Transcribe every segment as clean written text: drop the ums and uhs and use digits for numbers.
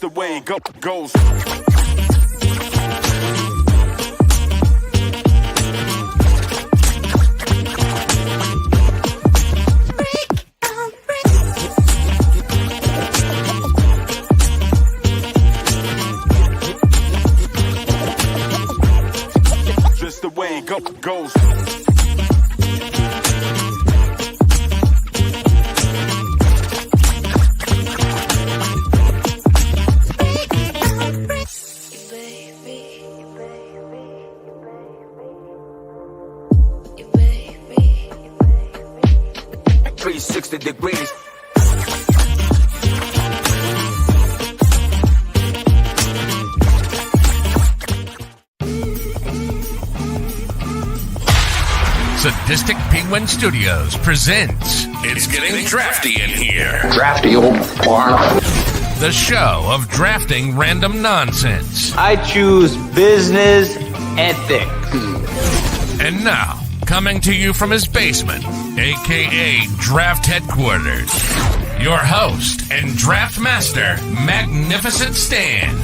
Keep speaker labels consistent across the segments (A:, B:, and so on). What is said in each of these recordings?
A: the way it goes. Just the way it goes. Degrees.
B: Sadistic Penguin Studios presents It's Getting Drafty in Here.
C: Drafty old barn.
B: The show of drafting random nonsense.
D: I choose business ethics.
B: And now, coming to you from his basement, a.k.a. Draft Headquarters, your host and draft master, Magnificent Stan.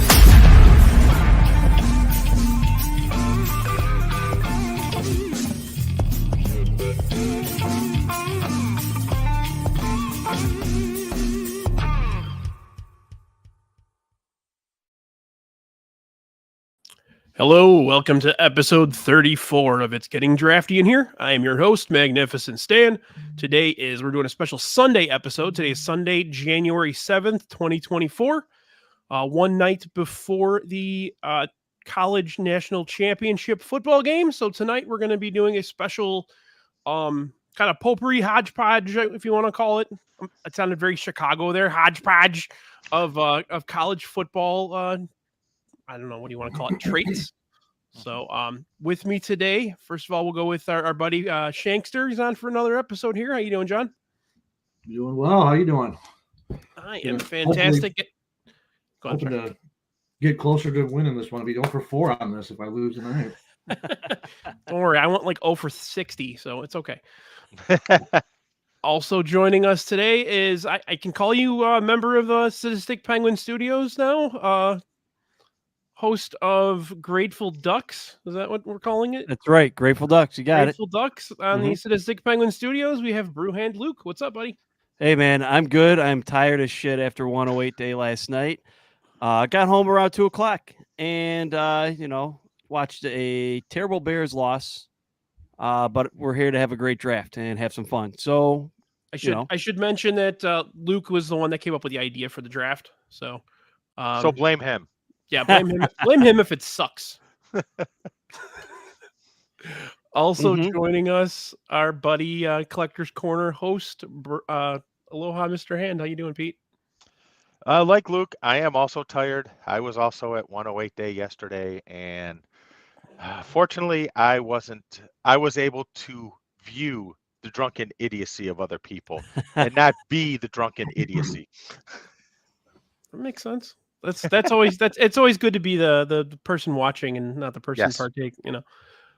E: Hello, welcome to episode 34 of It's Getting Drafty in Here. I am your host, Magnificent Stan. We're doing a special Sunday episode. Today is Sunday, January 7th, 2024. One night before the College National Championship football game. So tonight we're going to be doing a special kind of potpourri, hodgepodge, if you want to call it. It sounded very Chicago there. Hodgepodge of college football I don't know, what do you want to call it? Traits. So with me today, first of all, we'll go with our buddy Shankster. He's on for another episode here. How you doing, John?
F: Doing well. How you doing?
E: I am fantastic.
F: Hoping to get closer to winning this one. I'll be 0 for 4 on this if I lose tonight.
E: Don't worry. I went like 0 for 60, so it's okay. Also joining us today is, I can call you a member of the Sadistic Penguin Studios now. Host of Grateful Ducks. Is that what we're calling it?
G: That's right. Grateful Ducks. You got
E: Grateful Ducks on the Sadistic Penguin Studios. We have Brewhand Luke. What's up, buddy?
G: Hey, man. I'm good. I'm tired as shit after 108 day last night. Got home around 2 o'clock and, watched a terrible Bears loss. But we're here to have a great draft and have some fun. So
E: I should mention that Luke was the one that came up with the idea for the draft. So
H: blame him.
E: Yeah, blame him. Blame him if it sucks. Also joining us, our buddy Collector's Corner host, Aloha Mr. Hand. How you doing, Pete?
H: Like Luke, I am also tired. I was also at 108 day yesterday, and fortunately, I was able to view the drunken idiocy of other people and not be the drunken idiocy.
E: That makes sense. It's always good to be the person watching and not the person partaking,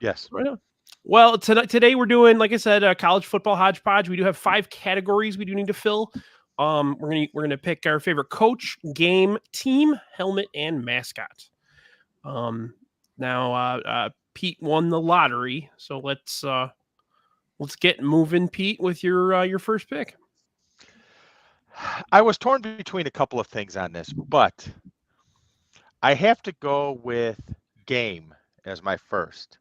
H: Yes.
E: Right on. Well, today we're doing, like I said, college football hodgepodge. We do have 5 categories we do need to fill. We're gonna pick our favorite coach, game, team, helmet, and mascot. Now Pete won the lottery, so let's get moving, Pete, with your first pick.
H: I was torn between a couple of things on this, but I have to go with game as my first.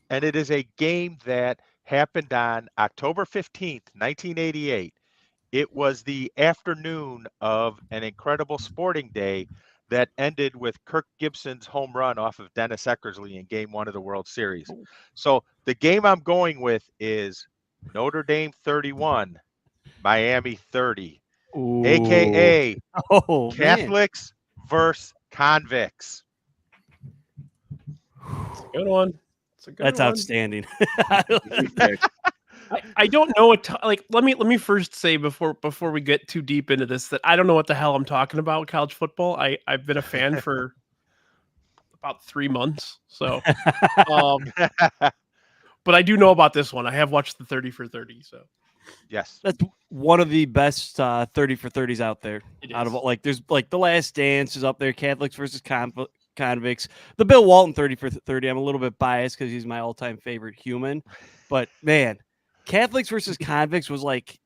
H: And it is a game that happened on October 15th, 1988. It was the afternoon of an incredible sporting day that ended with Kirk Gibson's home run off of Dennis Eckersley in Game 1 of the World Series. So the game I'm going with is Notre Dame 31, Miami 30.
G: Ooh.
H: AKA Catholics versus convicts.
E: Good one.
G: That's outstanding.
E: I don't know what let me first say before we get too deep into this that I don't know what the hell I'm talking about with college football. I've been a fan for about 3 months. So but I do know about this one. I have watched the 30 for 30, so
H: yes.
G: one of the best 30 for 30s out there. Out of there's like The Last Dance is up there, Catholics versus Convicts, the Bill Walton 30 for 30. I'm a little bit biased because he's my all-time favorite human, but man, Catholics versus Convicts was like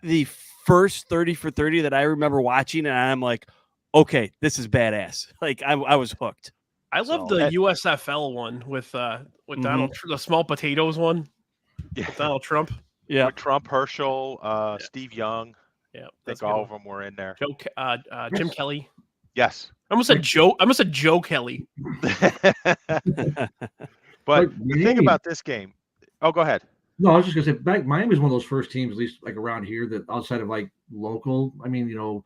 G: the first 30 for 30 that I remember watching, and I'm like, okay, this is badass. Like I was hooked.
E: I love the USFL one with Donald, the small potatoes one.
H: Yeah.
E: With Donald Trump.
H: Yeah. With Trump, Herschel, Steve Young.
E: Yeah.
H: I think all of them were in there.
E: Jim Kelly.
H: Yes.
E: I almost said Joe Kelly.
H: But the thing about this game. Oh, go ahead.
F: No, I was just gonna say Miami was one of those first teams, at least like around here, that outside of like local. I mean, you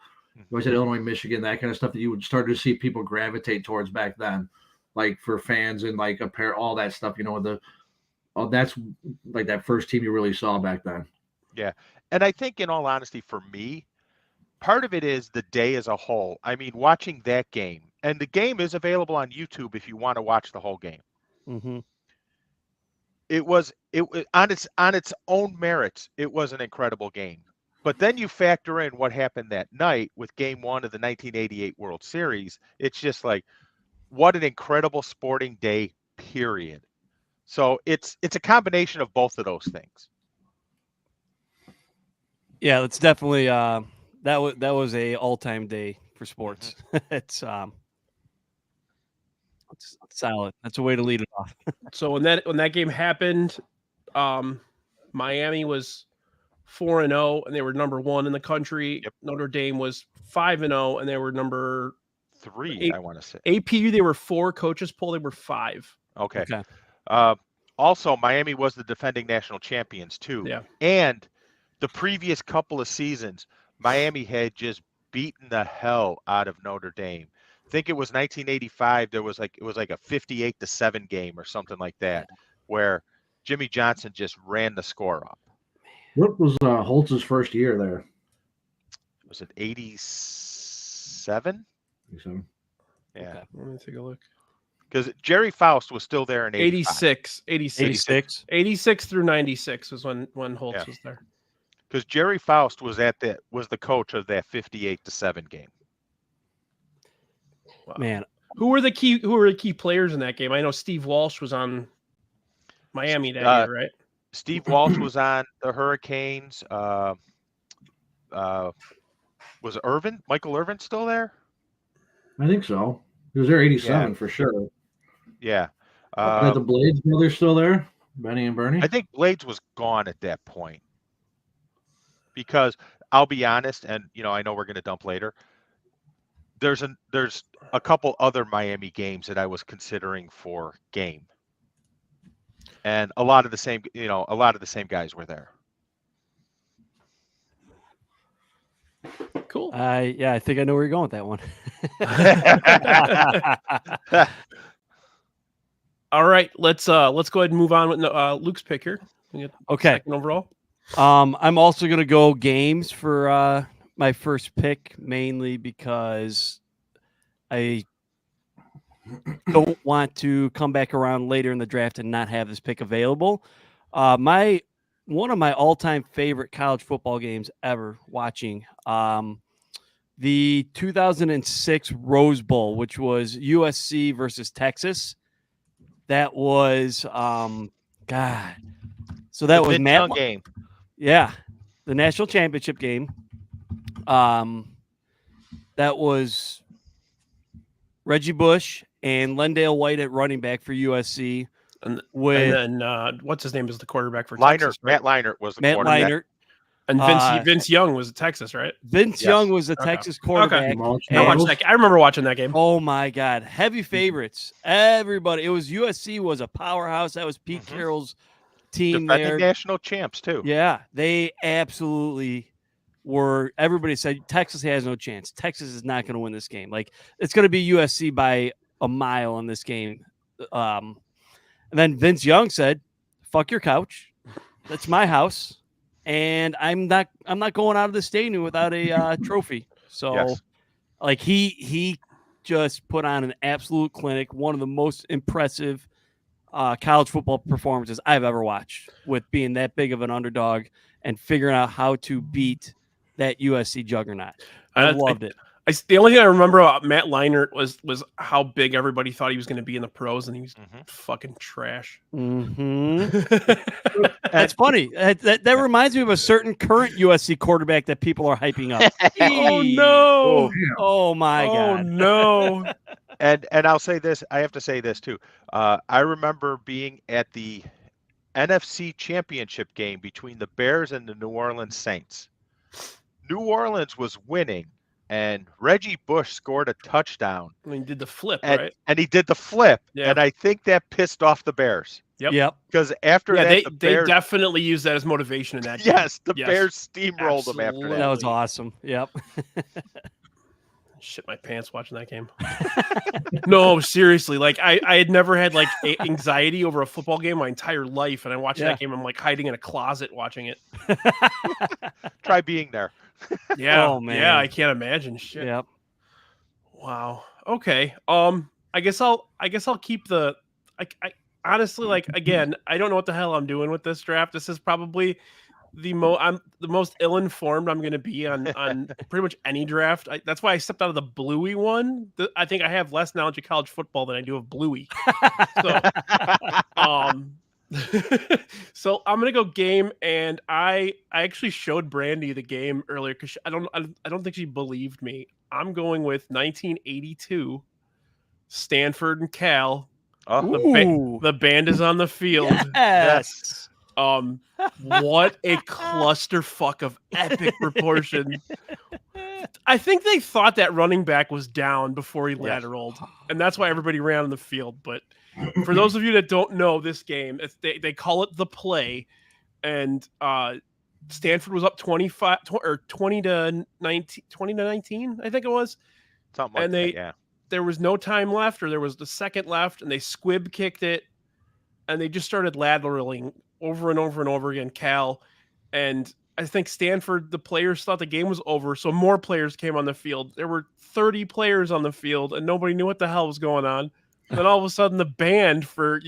F: always said Illinois, Michigan, that kind of stuff that you would start to see people gravitate towards back then, like for fans and like all that stuff. That's like that first team you really saw back then.
H: Yeah, and I think, in all honesty, for me, part of it is the day as a whole. I mean, watching that game, and the game is available on YouTube if you want to watch the whole game.
G: Mm-hmm.
H: It was on its own merits. It was an incredible game. But then you factor in what happened that night with Game 1 of the 1988 World Series. It's just like, what an incredible sporting day, period. So it's a combination of both of those things.
G: Yeah, that's definitely that was a all-time day for sports. It's solid. That's a way to lead it off.
E: So when that game happened, Miami was 4-0 and they were number 1 in the country.
H: Yep.
E: Notre Dame was 5-0 and they were number
H: 3. I want to say
E: APU. They were 4. Coaches poll, they were 5.
H: Okay. Also, Miami was the defending national champions too.
E: Yeah.
H: And the previous couple of seasons, Miami had just beaten the hell out of Notre Dame. I think it was 1985. It was like a 58-7 game or something like that, where Jimmy Johnson just ran the score up.
F: What was Holtz's first year there?
H: Was it 87?
F: 87.
H: Yeah.
E: Okay. Let me take a look.
H: Because Jerry Faust was still there in
E: 86 through 96 was when Holtz was there.
H: Because Jerry Faust was the coach of that 58-7 game.
E: Wow.
G: Man,
E: who were the key players in that game? I know Steve Walsh was on Miami that year, right?
H: Steve Walsh was on the Hurricanes. Was Michael Irvin still there?
F: I think so. He was there 87 for sure.
H: Yeah.
F: Are the Blades brothers still there? Benny and Bernie?
H: I think Blades was gone at that point. Because I'll be honest, and I know we're going to dump later. There's a couple other Miami games that I was considering for game. And a lot of the same guys were there.
E: Cool.
G: I think I know where you're going with that one.
E: All right, let's go ahead and move on with Luke's pick here.
G: Okay.
E: Second overall.
G: I'm also gonna go games for my first pick, mainly because I don't want to come back around later in the draft and not have this pick available. One of my all-time favorite college football games ever watching, the 2006 Rose Bowl, which was USC versus Texas. That was God. So that was Matt
H: game.
G: Yeah, the national championship game. That was Reggie Bush and Lendale White at running back for USC.
E: And then what's his name is the quarterback for Texas?
H: Matt Leinart was the
G: Matt
H: quarterback.
G: Leinart.
E: And Vince Young was at Texas, right?
G: Vince Young was the Texas quarterback.
E: Okay. I remember watching that game.
G: Oh my God, heavy favorites! Everybody, it was USC was a powerhouse. That was Pete Carroll's team
H: Defending
G: there.
H: national champs too.
G: Yeah, they absolutely were. Everybody said Texas has no chance. Texas is not going to win this game. Like it's going to be USC by a mile in this game. And then Vince Young said, "Fuck your couch. That's my house." And I'm not going out of the stadium without a trophy. So, like he just put on an absolute clinic. One of the most impressive college football performances I've ever watched, with being that big of an underdog and figuring out how to beat that USC juggernaut. I loved it.
E: The only thing I remember about Matt Leinart was how big everybody thought he was going to be in the pros, and he was fucking trash.
G: That's funny. That reminds me of a certain current USC quarterback that people are hyping up.
E: Oh no!
G: Oh my God!
E: Oh no!
H: And I'll say this. I have to say this too. I remember being at the NFC Championship game between the Bears and the New Orleans Saints. New Orleans was winning, and Reggie Bush scored a touchdown.
E: I mean, he did the flip,
H: and,
E: right?
H: And he did the flip,
E: Yeah.
H: and I think that pissed off the Bears.
E: Yep.
H: Because after that,
E: they
H: Bears,
E: definitely used that as motivation in that game.
H: yes, the Bears steamrolled them after
E: Absolutely.
G: That was awesome. Yep.
E: Shit my pants watching that game. No, seriously. Like I had never had like anxiety over a football game my entire life, and I watched that game. I'm like hiding in a closet watching it.
H: Try being there.
E: Yeah.
G: Oh, man.
E: Yeah, I can't imagine. Shit.
G: Yep.
E: Wow. Okay. I guess I'll keep the. I honestly, like, again, I don't know what the hell I'm doing with this draft. This is probably I'm the most ill-informed I'm going to be on pretty much any draft. That's why I stepped out of the Bluey one. I think I have less knowledge of college football than I do of Bluey. So, so I'm going to go game, and I actually showed Brandy the game earlier because I don't think she believed me. I'm going with 1982, Stanford and Cal.
H: Oh.
E: The band is on the field.
G: Yes.
E: What a clusterfuck of epic proportion. I think they thought that running back was down before he lateraled, and that's why everybody ran on the field. But for those of you that don't know this game, they call it the play, and Stanford was up 20 to 19, I think it was.
H: Something like that, yeah.
E: There was no time left, or there was the second left, and they squib kicked it, and they just started lateraling over and over and over again, Cal. And I think Stanford, the players thought the game was over, so more players came on the field. There were 30 players on the field, and nobody knew what the hell was going on. And then all of a sudden, the band for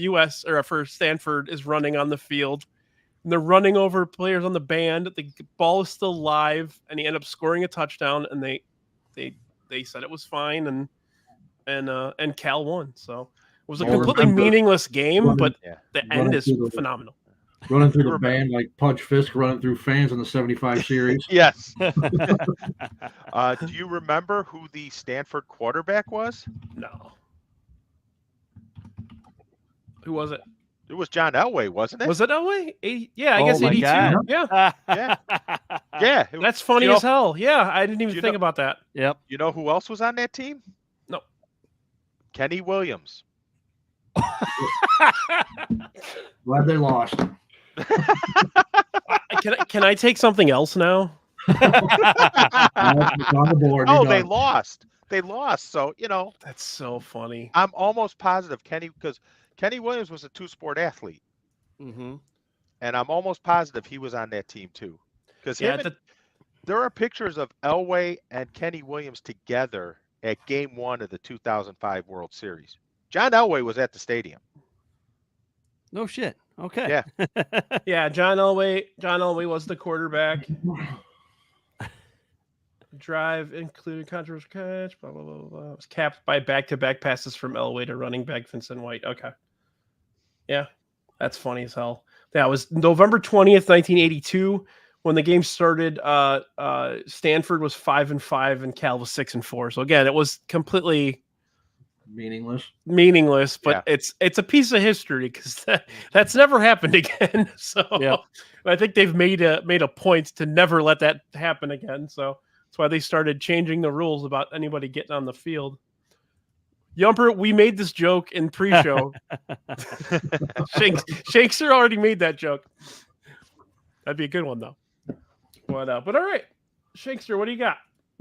E: Stanford is running on the field, and they're running over players on the band. The ball is still live, and he ended up scoring a touchdown, and they said it was fine, and Cal won. So it was a completely meaningless game, but the end is phenomenal.
F: Running through the band like Pudge Fisk running through fans in the 75 series.
H: Yes. Do you remember who the Stanford quarterback was?
E: No. Who was it?
H: It was John Elway, wasn't it?
E: Was it Elway? I guess 82.
G: God.
E: Yeah.
H: Yeah.
E: That's funny as hell. Yeah, I didn't even think about that.
G: Yep.
H: You know who else was on that team?
E: No.
H: Kenny Williams.
F: Glad they lost.
E: Can I take something else now?
F: It's on the board.
H: Oh, they lost. They lost. So,
E: That's so funny.
H: I'm almost positive because Kenny Williams was a two-sport athlete.
G: Mm-hmm.
H: And I'm almost positive he was on that team too. Because there are pictures of Elway and Kenny Williams together at Game 1 of the 2005 World Series. John Elway was at the stadium.
G: No shit. Okay.
H: Yeah.
E: Yeah, John Elway was the quarterback. Drive included controversial catch, blah, blah, blah, blah. It was capped by back-to-back passes from Elway to running back Vincent White. Okay. Yeah, that's funny as hell. That was November 20th, 1982. When the game started, Stanford was 5-5 and Cal was 6-4. So again, it was completely meaningless, but it's a piece of history because that's never happened again. So I think they've made a point to never let that happen again. So that's why they started changing the rules about anybody getting on the field. Yumper, we made this joke in pre-show. Shankster already made that joke. That'd be a good one though. But all right, Shankster, what do you got?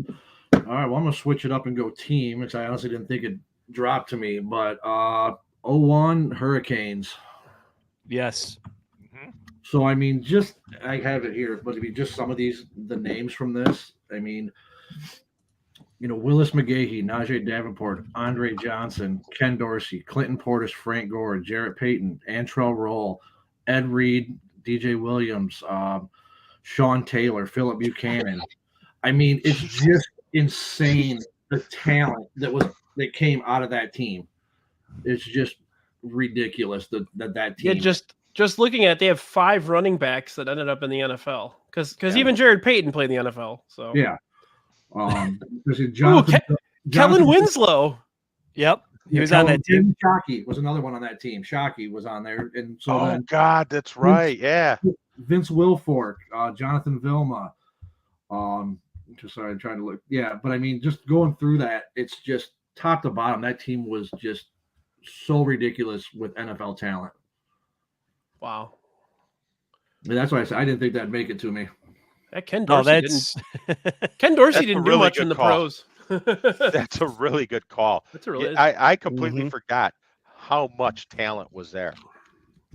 F: All right, well, I'm gonna switch it up and go team because I honestly didn't think it dropped to me. But 01 Hurricanes.
G: Yes.
H: Mm-hmm.
F: So I mean, I have it here, but just some of the names from this. I mean, Willis McGahee, Najee Davenport, Andre Johnson, Ken Dorsey, Clinton Portis, Frank Gore, Jarrett Payton, Antrell Roll, Ed Reed, DJ Williams, Sean Taylor, Philip Buchanan. I mean, it's just insane the talent that came out of that team. It's just ridiculous that team.
E: Yeah, just looking at it, they have 5 running backs that ended up in the NFL because even Jared Payton played in the NFL. So
F: yeah.
E: Kellen Winslow.
G: Yep. He was on that team.
F: Shockey was another one on that team. Shockey was on there. And so
H: God, that's right. Yeah.
F: Vince Wilfork, Jonathan Vilma. Just sorry, I'm trying to look. Yeah, but I mean, just going through that, it's just top to bottom. That team was just so ridiculous with NFL talent.
E: Wow.
F: And that's why I said I didn't think that'd make it to me.
E: Ken Dorsey didn't do much in the pros.
H: That's a really good call. I completely forgot how much talent was there.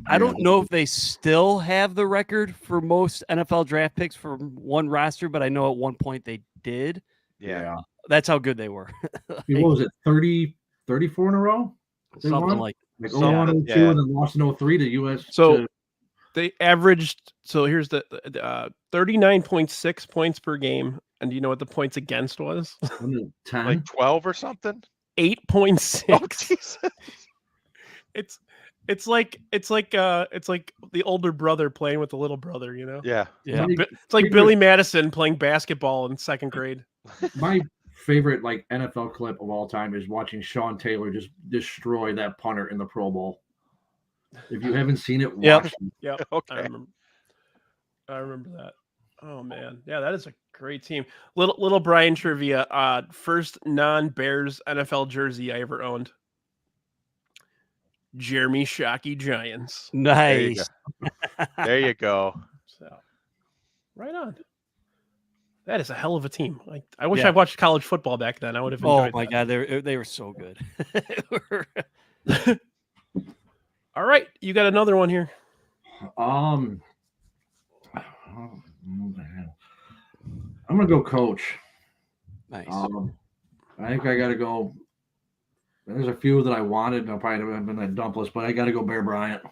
G: I don't know if they still have the record for most NFL draft picks from one roster, but I know at one point they did.
H: Yeah.
G: That's how good they were.
F: What was it, 34 in a row?
G: Something like
F: 01, 02, and then lost in 03 to US.
E: So they averaged, so here's the 39.6 points per game. And do you know what the points against was?
F: 10?
H: Like 12 or something?
E: 8.6.
H: Oh, Jesus.
E: It's like the older brother playing with the little brother, you know?
H: Yeah.
E: It's like Billy Madison playing basketball in 2nd grade.
F: My favorite NFL clip of all time is watching Sean Taylor just destroy that punter in the Pro Bowl. If you haven't seen it, watch it.
E: Yep.
H: Okay.
E: I remember that. Oh man. Yeah, that is a great team. Little Brian trivia. First non-Bears NFL jersey I ever owned. Jeremy Shockey Giants.
G: Nice.
H: There you go.
E: So, right on. That is a hell of a team. I wish I watched college football back then. I would have enjoyed.
G: Oh my God, they were so good.
E: All right, you got another one here.
F: I'm gonna go coach.
G: Nice.
F: I think I gotta go. There's a few that I wanted, and I'll probably have been that dumpless, but I gotta go Bear Bryant.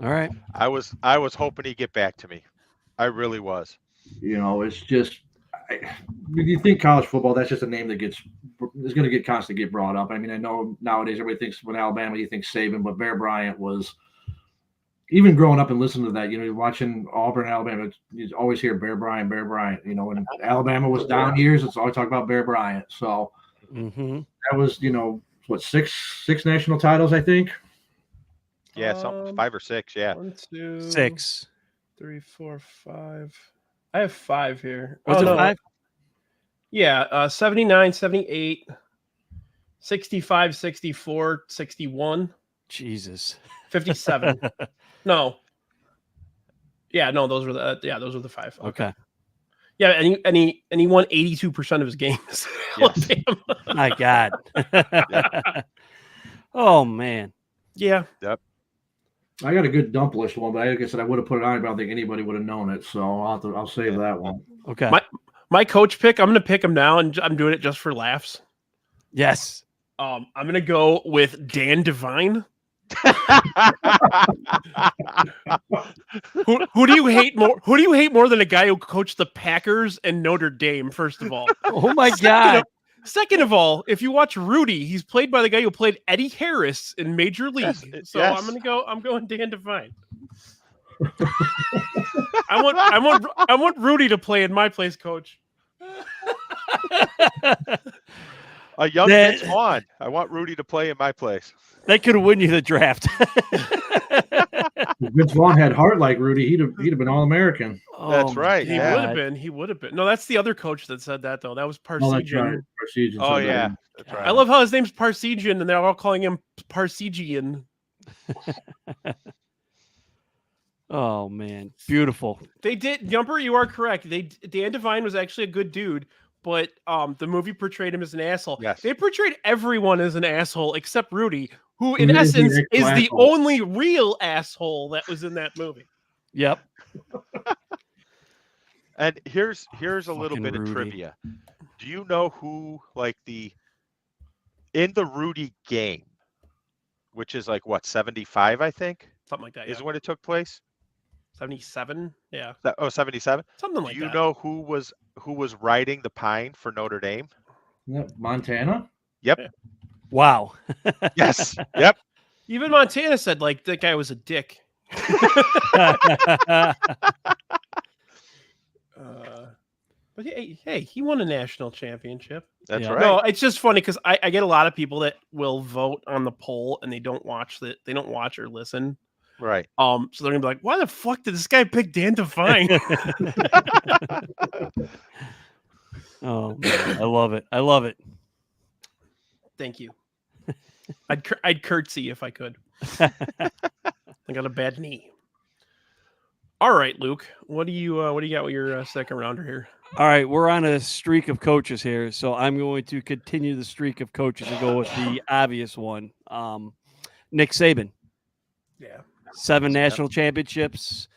G: All right.
H: I was hoping he'd get back to me. I really was.
F: It's just you think college football, that's just a name that is going to constantly get brought up. I mean, I know nowadays everybody thinks when Alabama, you think Saban, but Bear Bryant was, even growing up and listening to that, you're watching Auburn, Alabama, you always hear Bear Bryant. When Alabama was down years, it's always talk about Bear Bryant. So that was, what, six national titles, I think.
H: Yeah, something 5 or 6. Yeah,
E: 1, 2,
G: 6,
E: 3, 4, 5. I have 5 here.
G: Was it 5?
E: Yeah, 79, 78, 65, 64, 61.
G: Jesus.
E: 57. No. Yeah, no, those were the 5.
G: Okay.
E: Yeah, and he won 82% of his games.
H: Yes.
G: My God. Oh man.
E: Yeah.
H: Yep.
F: I got a good dumpless one, but like I said, I would have put it on, but I don't think anybody would have known it. So I'll save that one.
G: Okay.
E: My coach pick, I'm going to pick him now, and I'm doing it just for laughs.
G: Yes.
E: I'm going to go with Dan Devine. Who do you hate more? Who do you hate more than a guy who coached the Packers and Notre Dame? First of all,
G: oh my God.
E: Second of all, if you watch Rudy, he's played by the guy who played Eddie Harris in Major League.
H: Yes,
E: I'm going Dan Devine. I want Rudy to play in my place, coach.
H: A young Vince Vaughn. I want Rudy to play in my place.
G: That could win you the draft.
F: If Vince Vaughn had heart like Rudy, he'd have been All-American.
H: That's right.
E: He would have been. No, that's the other coach that said that though. That was Parsegian.
H: Oh yeah, that's right.
E: I love how his name's Parsegian and they're all calling him Parsegian.
G: Oh man, beautiful.
E: They did, Jumper. You are correct. Dan Devine was actually a good dude, but the movie portrayed him as an asshole.
H: Yes.
E: They portrayed everyone as an asshole except Rudy, who in essence is the only real asshole that was in that movie.
G: Yep.
H: And here's a little bit
G: Rudy.
H: of trivia. Do you know who, like, in the Rudy game, which is like what, 75, I think,
E: Something like that.
H: is
E: Yeah.
H: when it took place?
E: 77. Yeah.
H: 77?
E: Something like
H: Do you
E: that.
H: know who was riding the pine for Notre Dame?
F: Montana?
H: Yep.
E: Yeah.
G: Wow.
H: Yes. Yep.
E: Even Montana said like that guy was a dick. But hey, he won a national championship.
H: That's
G: Yeah.
H: right.
E: No, it's just funny because I get a lot of people that will vote on the poll and they don't watch or listen.
H: Right.
E: So they're gonna be like, why the fuck did this guy pick Dan Devine?
G: Oh, man, I love it. I love it.
E: Thank you. I'd curtsy if I could. I got a bad knee. All right, Luke. What do you got with your second rounder here?
G: All right, we're on a streak of coaches here, so I'm going to continue the streak of coaches and go with the obvious one. Nick Saban.
E: Yeah.
G: 7 national championships.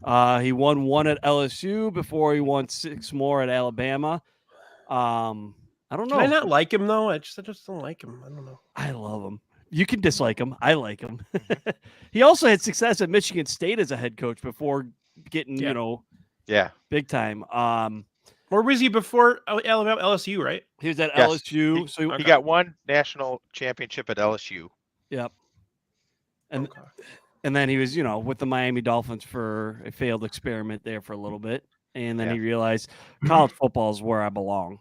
G: He won 1 at LSU before he won 6 more at Alabama. I don't know.
E: Can I not like him though? I just don't like him. I don't know.
G: I love him. You can dislike him. I like him. He also had success at Michigan State as a head coach before getting,
H: Yeah.
G: big time.
E: Where was he before Alabama? LSU, right?
G: He was at
H: Yes.
G: LSU. So
H: He got 1 national championship at LSU.
G: Yep. And
E: Okay.
G: and then he was, with the Miami Dolphins for a failed experiment there for a little bit. And then he realized college football is where I belong.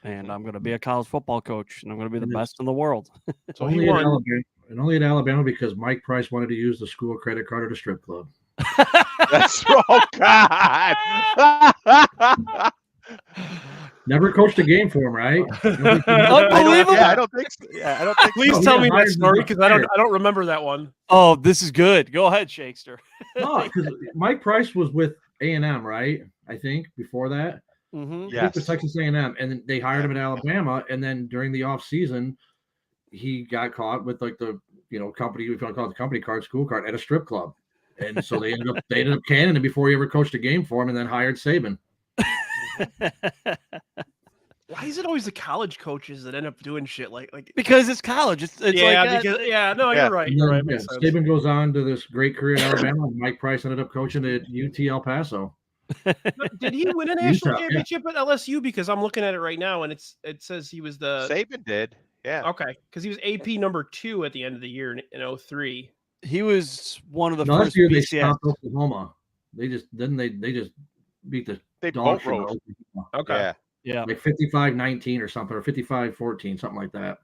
G: And I'm going to be a college football coach, and I'm going to be the best in the world.
E: So
F: only
E: he
F: at
E: won.
F: Alabama, and only at Alabama because Mike Price wanted to use the school credit card at a strip club.
H: That's oh God.
F: Never coached a game for him, right?
G: Unbelievable.
H: I don't think so. Yeah, I don't think
E: Please
F: No,
E: tell
F: he
E: me
F: got
E: that
F: hired
E: story
F: and
E: because
F: got
E: I
F: fired.
E: don't remember that one.
G: Oh, this is good. Go ahead, Shankster.
F: No, because Mike Price was with A&M, right? I think before that.
G: Mm-hmm.
F: I think it
H: Yes.
F: was Texas A&M, and then they hired him at Alabama, and then during the off season, he got caught with like the company, we call it the company card, school card at a strip club, and so they ended up canning him before he ever coached a game for him, and then hired Saban.
E: Why is it always the college coaches that end up doing shit like
G: Because it's college. It's
E: yeah,
G: like
E: because
H: Yeah.
E: you're right.
F: And
E: You're
F: then,
E: right. Makes sense.
F: Saban goes on to this great career at Alabama, and Mike Price ended up coaching at UT El Paso.
E: But did he win a national
F: Utah, yeah.
E: championship at LSU? Because I'm looking at it right now, and it says he was the
H: Saban did. Yeah.
E: okay because he was AP number 2 at the end of the year in 2003.
G: he was one of the
F: Last
G: first
F: year they
G: BCS.
F: stopped Oklahoma. They just beat the
H: They
F: dog
H: boat
F: shit out of
H: rode.
F: Oklahoma.
E: Okay.
H: Yeah.
G: Yeah.
F: Like 55-19 or something, or 55-14, something like that.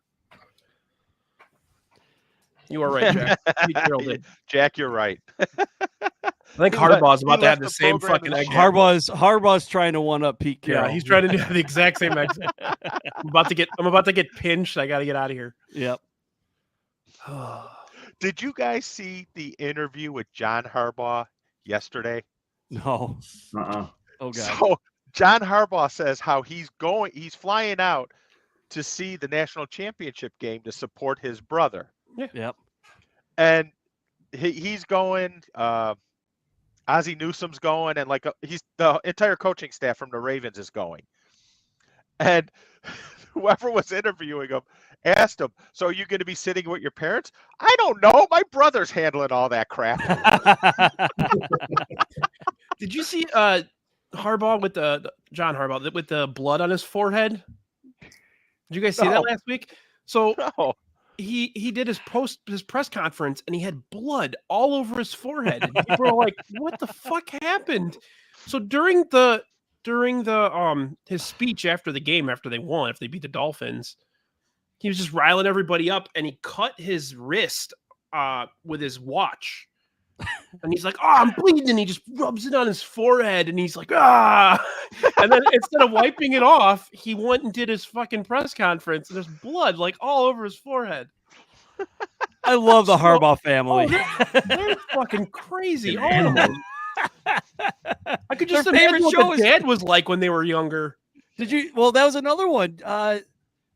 E: You are right, Jack. He drilled it.
H: Jack, you're right.
E: I think
H: He left-
E: Harbaugh's
H: he
E: about to
H: left
E: have the
H: the
E: same
H: program
E: fucking
H: in
E: egg.
H: shambles.
G: Harbaugh's trying to one up Pete Carroll.
E: Yeah, he's trying to do the exact same exit. I'm about to get pinched. I got to get out of here.
G: Yep.
H: Did you guys see the interview with John Harbaugh yesterday?
G: No.
F: Uh-uh.
G: Oh God.
H: So John Harbaugh says how he's flying out to see the national championship game to support his brother.
G: Yep.
H: And he's going, Ozzie Newsome's going, and the entire coaching staff from the Ravens is going. And whoever was interviewing him asked him, "So are you going to be sitting with your parents?" "I don't know. My brother's handling all that crap."
E: Did you see Harbaugh with the John Harbaugh with the blood on his forehead? Did you guys see
H: No.
E: that last week? So
H: No.
E: he did his press conference and he had blood all over his forehead. And people were like, "What the fuck happened?" So during the his speech after the game, after they won, if they beat the Dolphins, he was just riling everybody up and he cut his wrist with his watch. And he's like, "Oh, I'm bleeding." And he just rubs it on his forehead and he's like, "Ah." And then instead of wiping it off, he went and did his fucking press conference and there's blood like all over his forehead.
G: I love the Harbaugh family.
E: They're fucking crazy.
F: An
E: All of
F: animal.
E: them. I could just
G: Their
E: imagine
G: favorite
E: what
G: show
E: the
G: is-
E: dad was like when they were younger.
G: Did you? Well, that was another one.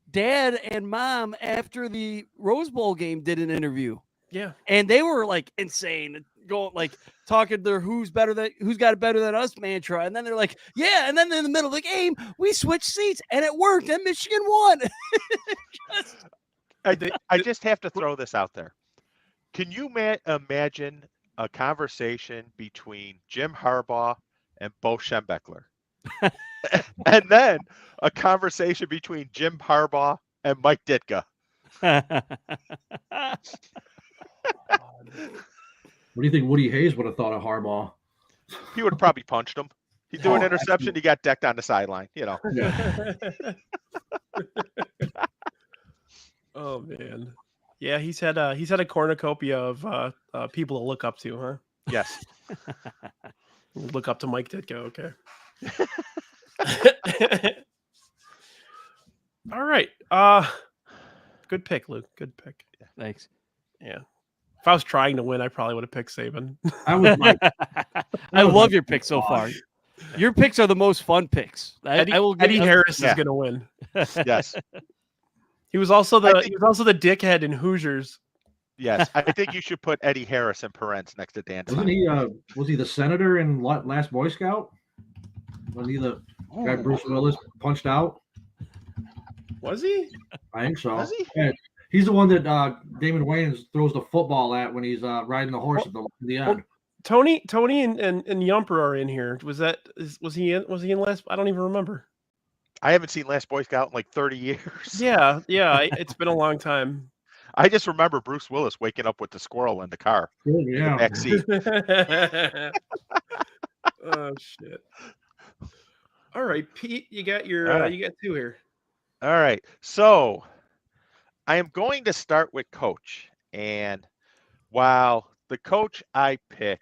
G: Dad and Mom after the Rose Bowl game did an interview,
E: Yeah.
G: and they were like insane. going like talking their who's got it better than us mantra, and then they're like, yeah, and then in the middle of the game we switched seats and it worked, and Michigan won.
H: I just have to throw this out there. Can you imagine a conversation between Jim Harbaugh and Bo Schembechler? And then a conversation between Jim Harbaugh and Mike Ditka.
F: What do you think Woody Hayes would have thought of Harbaugh?
H: He would have probably punched him. He threw an interception. He got decked on the sideline. You know.
F: Yeah.
E: Oh man, yeah, he's had a cornucopia of people to look up to, huh?
H: Yes.
E: Look up to Mike Ditka. Okay. All right. Good pick, Luke. Good pick.
G: Thanks.
E: Yeah. If I was trying to win, I probably would have picked Saban.
G: I love your picks so far. Your picks are the most fun picks.
E: Eddie Harris is going to win.
H: Yes.
E: He was also the dickhead in Hoosiers.
H: Yes, I think you should put Eddie Harris and Perentz next to Dan.
F: Was he the senator in Last Boy Scout? Was he the guy Bruce Willis punched out?
E: Was he?
F: I think so.
H: Was he?
F: Yeah. He's the one that Damon Wayans throws the football at when he's riding the horse at the end.
E: Tony and Yumper are in here. Was he in last? I don't even remember.
H: I haven't seen Last Boy Scout in like 30 years.
E: Yeah, it's been a long time.
H: I just remember Bruce Willis waking up with the squirrel in the car.
F: Yeah.
H: In the back seat.
E: Oh shit. All right, Pete, you got you got two here.
H: All right. So I am going to start with coach. And while the coach I pick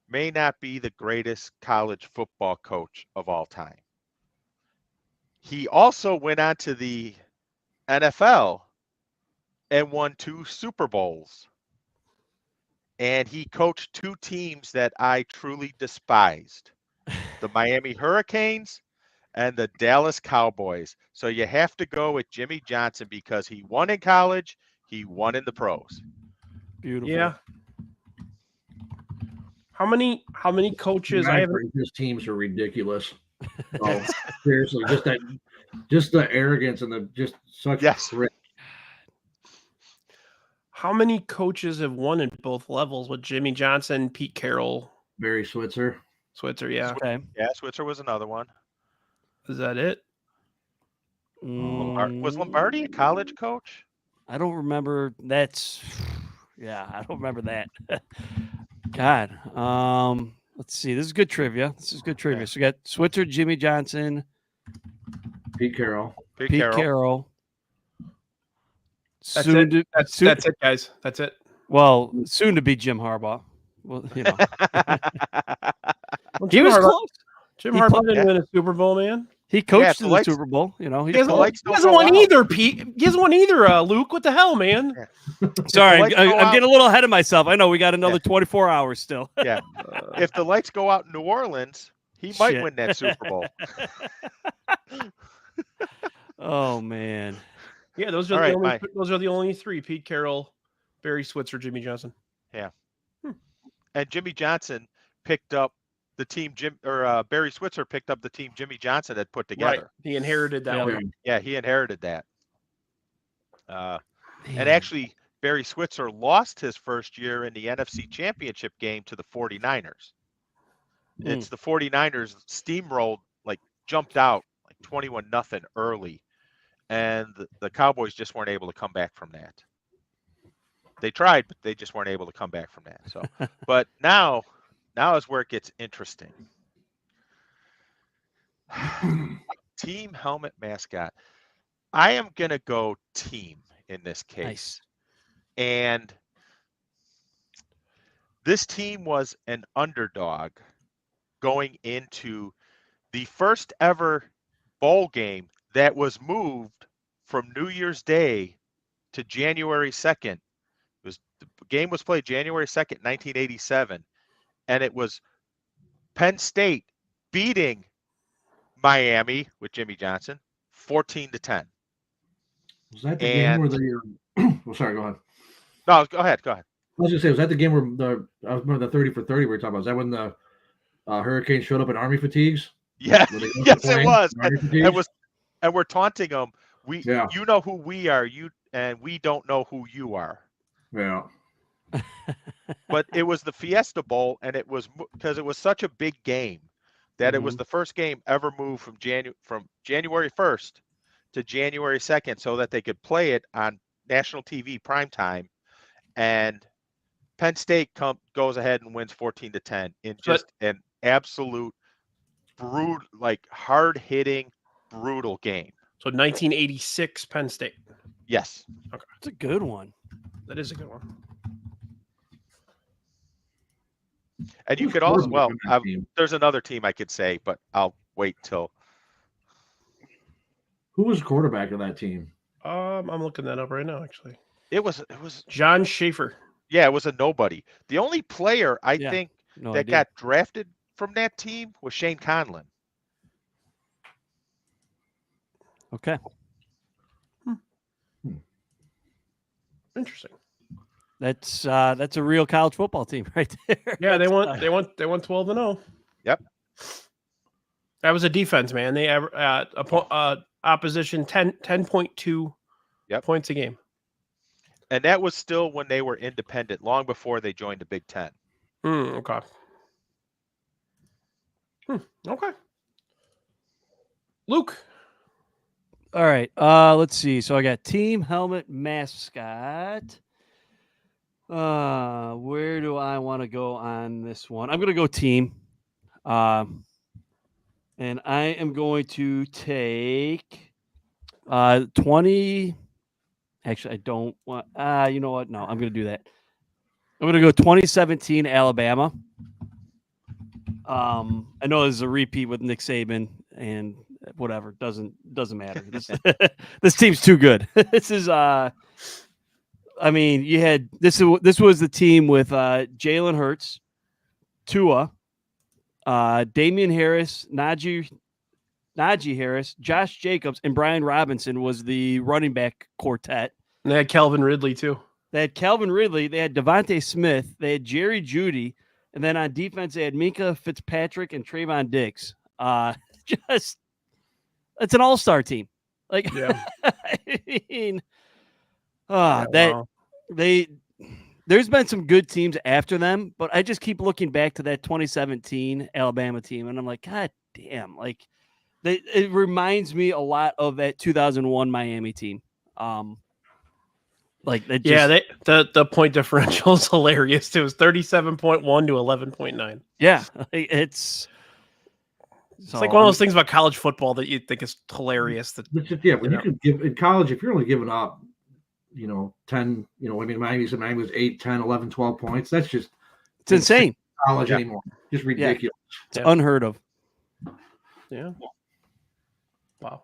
H: may not be the greatest college football coach of all time, he also went on to the NFL and won 2 Super Bowls. And he coached 2 teams that I truly despised, the Miami Hurricanes and the Dallas Cowboys. So you have to go with Jimmy Johnson because he won in college, he won in the pros.
G: Beautiful.
E: Yeah. How many coaches?
F: His teams are ridiculous. Oh, seriously, just the arrogance and just such.
H: Yes.
E: How many coaches have won in both levels with Jimmy Johnson, Pete Carroll,
F: Barry Switzer?
E: Yeah.
G: Okay.
H: Yeah, Switzer was another one.
E: Is that it?
H: Was Lombardi a college coach?
G: I don't remember. I don't remember that. God. Let's see. This is good trivia. So we got Switzer, Jimmy Johnson,
F: Pete Carroll.
H: Pete
G: Carroll.
E: That's it, guys. That's it.
G: Well, soon to be Jim Harbaugh. Well, you know.
E: Well,
G: He was close.
E: Jim Harbaugh didn't win a Super Bowl, man.
G: He coached in the Super Bowl. You know,
E: he hasn't won either, Pete. He hasn't won either, Luke. What the hell, man?
H: Yeah.
G: Sorry, I'm getting a little ahead of myself. I know we got another 24 hours still.
H: Yeah. If the lights go out in New Orleans, he might win that Super Bowl.
G: Oh man.
E: Yeah, those are the only 3: Pete Carroll, Barry Switzer, Jimmy Johnson.
H: Yeah. And Jimmy Johnson picked up the team Barry Switzer picked up the team Jimmy Johnson had put together.
E: Right. He inherited that one.
H: Yeah, he inherited that. And actually, Barry Switzer lost his first year in the NFC Championship game to the 49ers. It's the 49ers steamrolled, jumped out 21-0 early. And the Cowboys just weren't able to come back from that. They tried, but they just weren't able to come back from that. So, but now is where it gets interesting. Team helmet mascot. I am gonna go team in this case.
G: Nice.
H: And this team was an underdog going into the first ever bowl game that was moved from New Year's Day to January 2nd. The game was played January 2nd, 1987, and it was Penn State beating Miami with Jimmy Johnson 14-10.
F: Was that the game where they? Well, sorry, go ahead.
H: No, go ahead.
F: was gonna say, was that the game where I remember the 30 for 30 we were talking about? Was that when the Hurricanes showed up in Army fatigues?
H: Yeah,
F: Were they going
H: yes,
F: to
H: it
F: plane
H: was.
F: in Army
H: And
F: fatigues?
H: we're taunting them.
F: Yeah.
H: You know who we are, and we don't know who you are.
F: Yeah.
H: But it was the Fiesta Bowl, and it was because it was such a big game that it was the first game ever moved from January 1st to January 2nd, so that they could play it on national TV primetime. And Penn State goes ahead and wins 14-10 in just an absolute brutal, like hard hitting, brutal game.
E: So 1986 Penn State.
H: Yes.
E: Okay.
G: It's a good one.
E: That is a good one.
H: And you
F: Who's
H: could also,
F: quarterback on that team?
H: there's another team I could say, but I'll wait till.
F: Who was quarterback of that team?
E: I'm looking that up right now, actually.
H: It was
E: John Schaefer.
H: Yeah, it was a nobody. The only player I think that got drafted from that team was Shane Conlon.
G: Okay.
E: Interesting.
G: That's a real college football team right there.
E: Yeah, they won 12-0.
H: Yep.
E: That was a defense, man. They opposition 10.2 points a game.
H: And that was still when they were independent, long before they joined the Big Ten.
E: Okay. Okay. Luke.
G: All right. Let's see. So I got team, helmet, mascot. Where do I want to go on this one? I'm going to go team. And I am going to take 20. Actually, I don't want. You know what? No, I'm going to do that. I'm going to go 2017 Alabama. I know this is a repeat with Nick Saban and whatever. Doesn't matter. This team's too good. This is I mean, you had this was the team with Jalen Hurts, Tua, Damian Harris, Najee Harris, Josh Jacobs, and Brian Robinson was the running back quartet.
E: And they had Calvin Ridley too.
G: They had Calvin Ridley. They had Devontae Smith. They had Jerry Jeudy. And then on defense, they had Minka Fitzpatrick and Trayvon Diggs. It's an all-star team. Like,
E: Yeah.
G: I mean, there's been some good teams after them, but I just keep looking back to that 2017 Alabama team, and I'm like, God damn, like it reminds me a lot of that 2001 Miami team. Like that.
E: The point differential is hilarious too. It was 37.1 to 11.9.
G: Yeah, it's
E: like one of those things about college football that you think is hilarious. That
F: when you can give in college, if you're only giving up, 10, Miami was 8, 10, 11, 12 points. That's just
G: it's insane.
F: College anymore. Just ridiculous.
G: It's unheard of.
E: Yeah. Wow.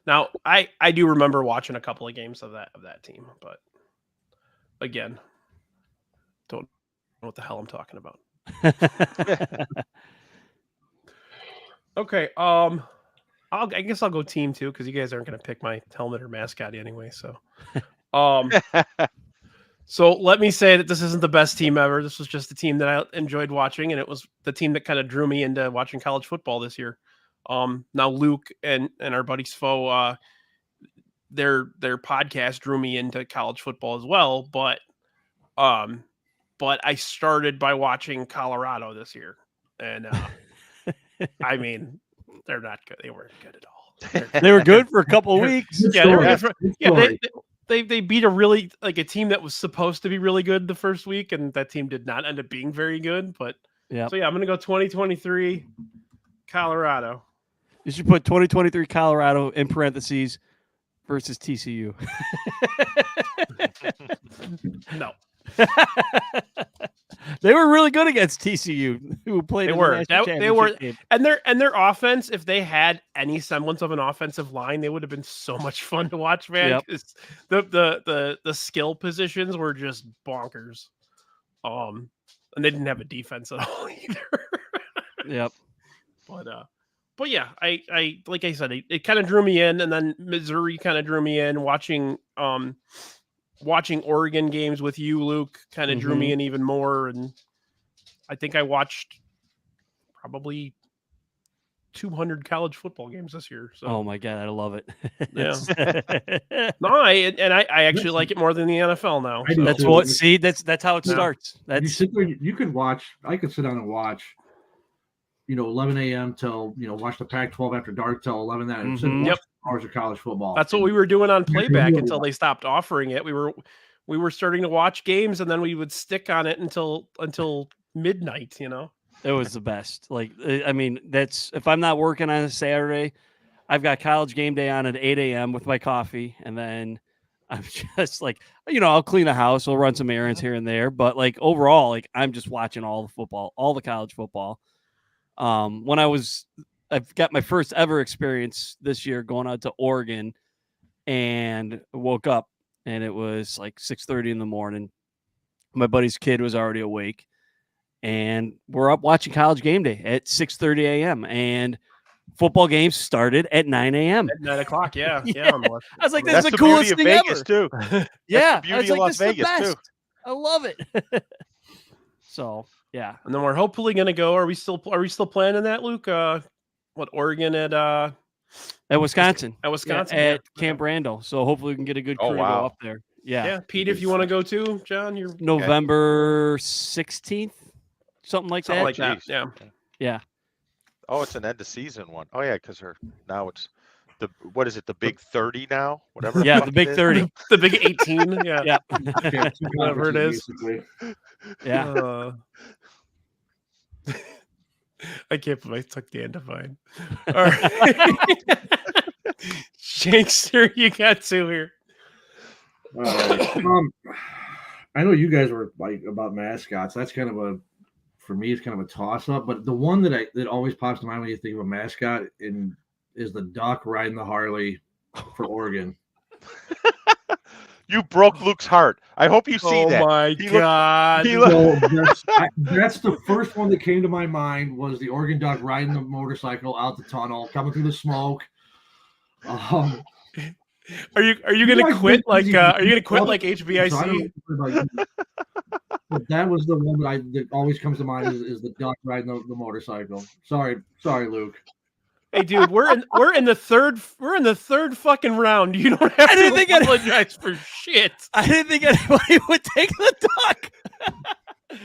E: Now, I do remember watching a couple of games of that team, but again, don't know what the hell I'm talking about. Okay, I guess I'll go team too, because you guys aren't going to pick my helmet or mascot anyway. So, so let me say that this isn't the best team ever. This was just the team that I enjoyed watching, and it was the team that kind of drew me into watching college football this year. Now Luke and our buddy Sfo, their podcast drew me into college football as well, but I started by watching Colorado this year, and I mean, they're not good. They weren't good at all.
G: They were good for a couple of weeks.
E: They beat a team that was supposed to be really good the first week, and that team did not end up being very good. But I'm gonna go 2023 Colorado.
G: You should put 2023 Colorado in parentheses versus TCU.
E: No.
G: They were really good against TCU, who played.
E: They were, and their offense. If they had any semblance of an offensive line, they would have been so much fun to watch, man. Yep. The skill positions were just bonkers. And they didn't have a defense at all either.
G: Yep.
E: But yeah, I like I said, it kind of drew me in, and then Missouri kind of drew me in. Watching watching Oregon games with you, Luke, kind of drew me in even more. And I think I watched probably 200 college football games this year. So.
G: Oh my God, I love it.
E: Yeah. No, I actually like it more than the NFL now.
F: I do
G: That's
F: too.
G: what. See, that's how it starts.
F: You
G: That's
F: sit there, you could watch. I could sit down and watch, 11 a.m. till watch the Pac-12 after dark till 11 that. And sit and watch hours of college football.
E: That's what we were doing on playback until they stopped offering it. We were starting to watch games, and then we would stick on it until midnight.
G: It was the best. Like, I mean, that's if I'm not working on a Saturday, I've got college game day on at 8 a.m. with my coffee, and then I'm just like, I'll clean the house, I'll run some errands here and there, but like overall, like I'm just watching all the football, all the college football. I've got my first ever experience this year going out to Oregon, and woke up and it was like 6:30 in the morning. My buddy's kid was already awake, and we're up watching college game day at 6:30 a.m. and football games started at 9 a.m.
E: At 9 o'clock, yeah.
G: I was like, "This
H: That's
G: is the
H: beauty
G: coolest
H: of
G: thing
H: Vegas
G: ever."
H: too.
G: Yeah,
H: That's the
G: I was
H: beauty of
G: like,
H: Las
G: "This is the
H: Vegas
G: best."
H: too.
G: I love it. So yeah,
E: And then we're hopefully gonna go. Are we still planning that, Luke? Oregon at
G: Wisconsin.
E: At Wisconsin,
G: at
E: yeah.
G: Camp Randall. So hopefully we can get a good crew
H: Oh,
G: to go
H: wow.
G: up there. Yeah,
E: Yeah, Pete, if you want to go too, John, you're
G: November 16th, something like
E: something
G: that.
E: like that.
H: Jeez.
E: Yeah.
G: Yeah,
H: Oh, it's an end of season one. Oh yeah, because now it's what is it? The Big 30 now? Whatever.
G: yeah,
H: fuck
G: the Big
H: it is.
G: 30.
E: The Big 18. Yeah.
G: Yeah,
F: Yeah, two
E: Whatever it is.
F: basically.
G: yeah.
E: I can't believe I took the end of mine. All right. Shankster, you got two here.
F: All right. I know you guys were like about mascots. That's kind of for me, it's kind of a toss up. But the one that always pops to mind when you think of a mascot is the duck riding the Harley for Oregon.
H: You broke Luke's heart. I hope you see that.
E: Oh my
H: He looked-
E: God.
H: he looked-
F: So that's the first one that came to my mind was the Oregon duck riding the motorcycle out the tunnel, coming through the smoke.
E: Are you gonna quit like HBIC?
F: So I don't know, but that was the one that always comes to mind is the duck riding the motorcycle. Sorry, Luke.
E: Hey, dude, we're in the third fucking round. You don't have to apologize for shit.
G: I didn't think anybody would take the duck.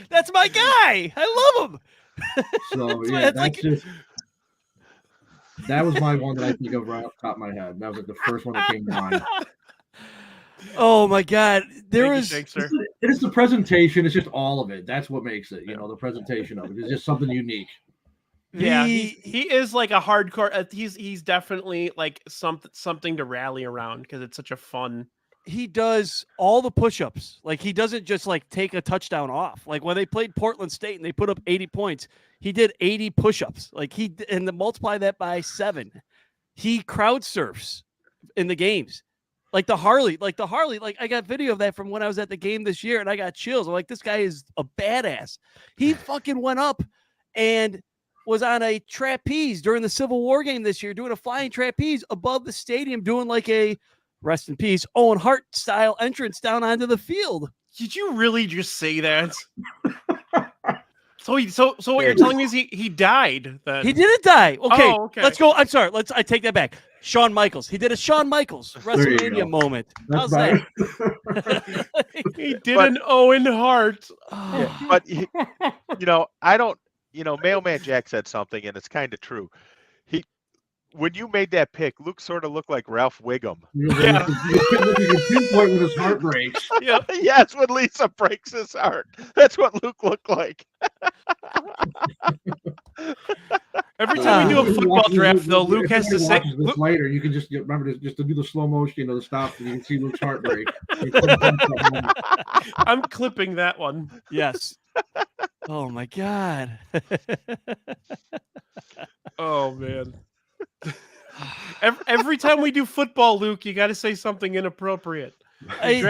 G: That's my guy. I love him.
F: So
G: That's
F: yeah,
G: like-
F: that was my one that I think of right off the top of my head. That was like the first one that came to mind.
G: Oh my God,
E: Shankster.
F: It is the presentation. It's just all of it. That's what makes it. The presentation of it is just something unique.
E: Yeah, he is like a hardcore. He's definitely like something to rally around because it's such a fun.
G: He does all the push-ups. Like he doesn't just like take a touchdown off. Like when they played Portland State and they put up 80 points, he did 80 push-ups. Like and then multiply that by 7. He crowd surfs in the games. Like the Harley, like I got video of that from when I was at the game this year and I got chills. I'm like, this guy is a badass. He fucking went up and was on a trapeze during the Civil War game this year, doing a flying trapeze above the stadium, doing like a rest in peace Owen Hart style entrance down onto the field.
E: Did you really just say that? So what you're telling me is he died then?
G: He didn't die. Okay,
E: Oh, okay.
G: Let's go. I'm sorry. I take that back. Shawn Michaels. He did a Shawn Michaels
F: There you
G: WrestleMania
F: go.
G: moment. How's
F: That's
G: that?
E: He did an Owen Hart.
G: Oh.
H: But I don't. Mailman Jack said something, and it's kind of true. When you made that pick, Luke sort of looked like Ralph Wiggum.
F: Yeah. You can pinpoint when his heart breaks.
E: Yep.
H: Yes, when Lisa breaks his heart. That's what Luke looked like.
E: Every time we do a football draft, though, Luke has to say.
F: This later, you can just remember just to do the slow motion, the stop, and you can see Luke's heart break.
E: I'm clipping that one.
G: Yes. Oh my God.
E: Oh man. Every time we do football, Luke, you got to say something inappropriate. You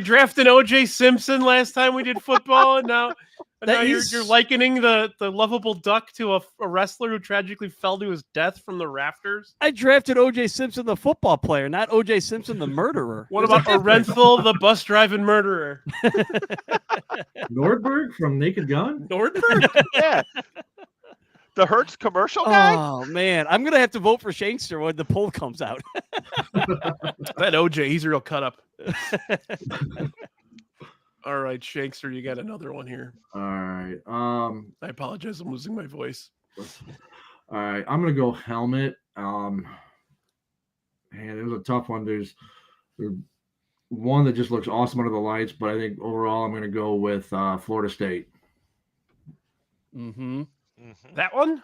E: drafted OJ Simpson last time we did football, and now And now you're likening the lovable duck to a wrestler who tragically fell to his death from the rafters.
G: I drafted O.J. Simpson, the football player, not O.J. Simpson, the murderer.
E: What about Orenthal, the bus driving murderer?
F: Nordberg from Naked Gun?
E: Nordberg?
H: Yeah. The Hertz commercial guy?
G: Oh, man. I'm going to have to vote for Shankster when the poll comes out.
E: That OJ, he's a real cut up. All right, Shankster, you got another one here.
F: All right.
E: I apologize. I'm losing my voice.
F: All right. I'm going to go helmet. Man, it was a tough one. There's one that just looks awesome under the lights, but I think overall I'm going to go with Florida State.
G: Mm-hmm.
E: That one?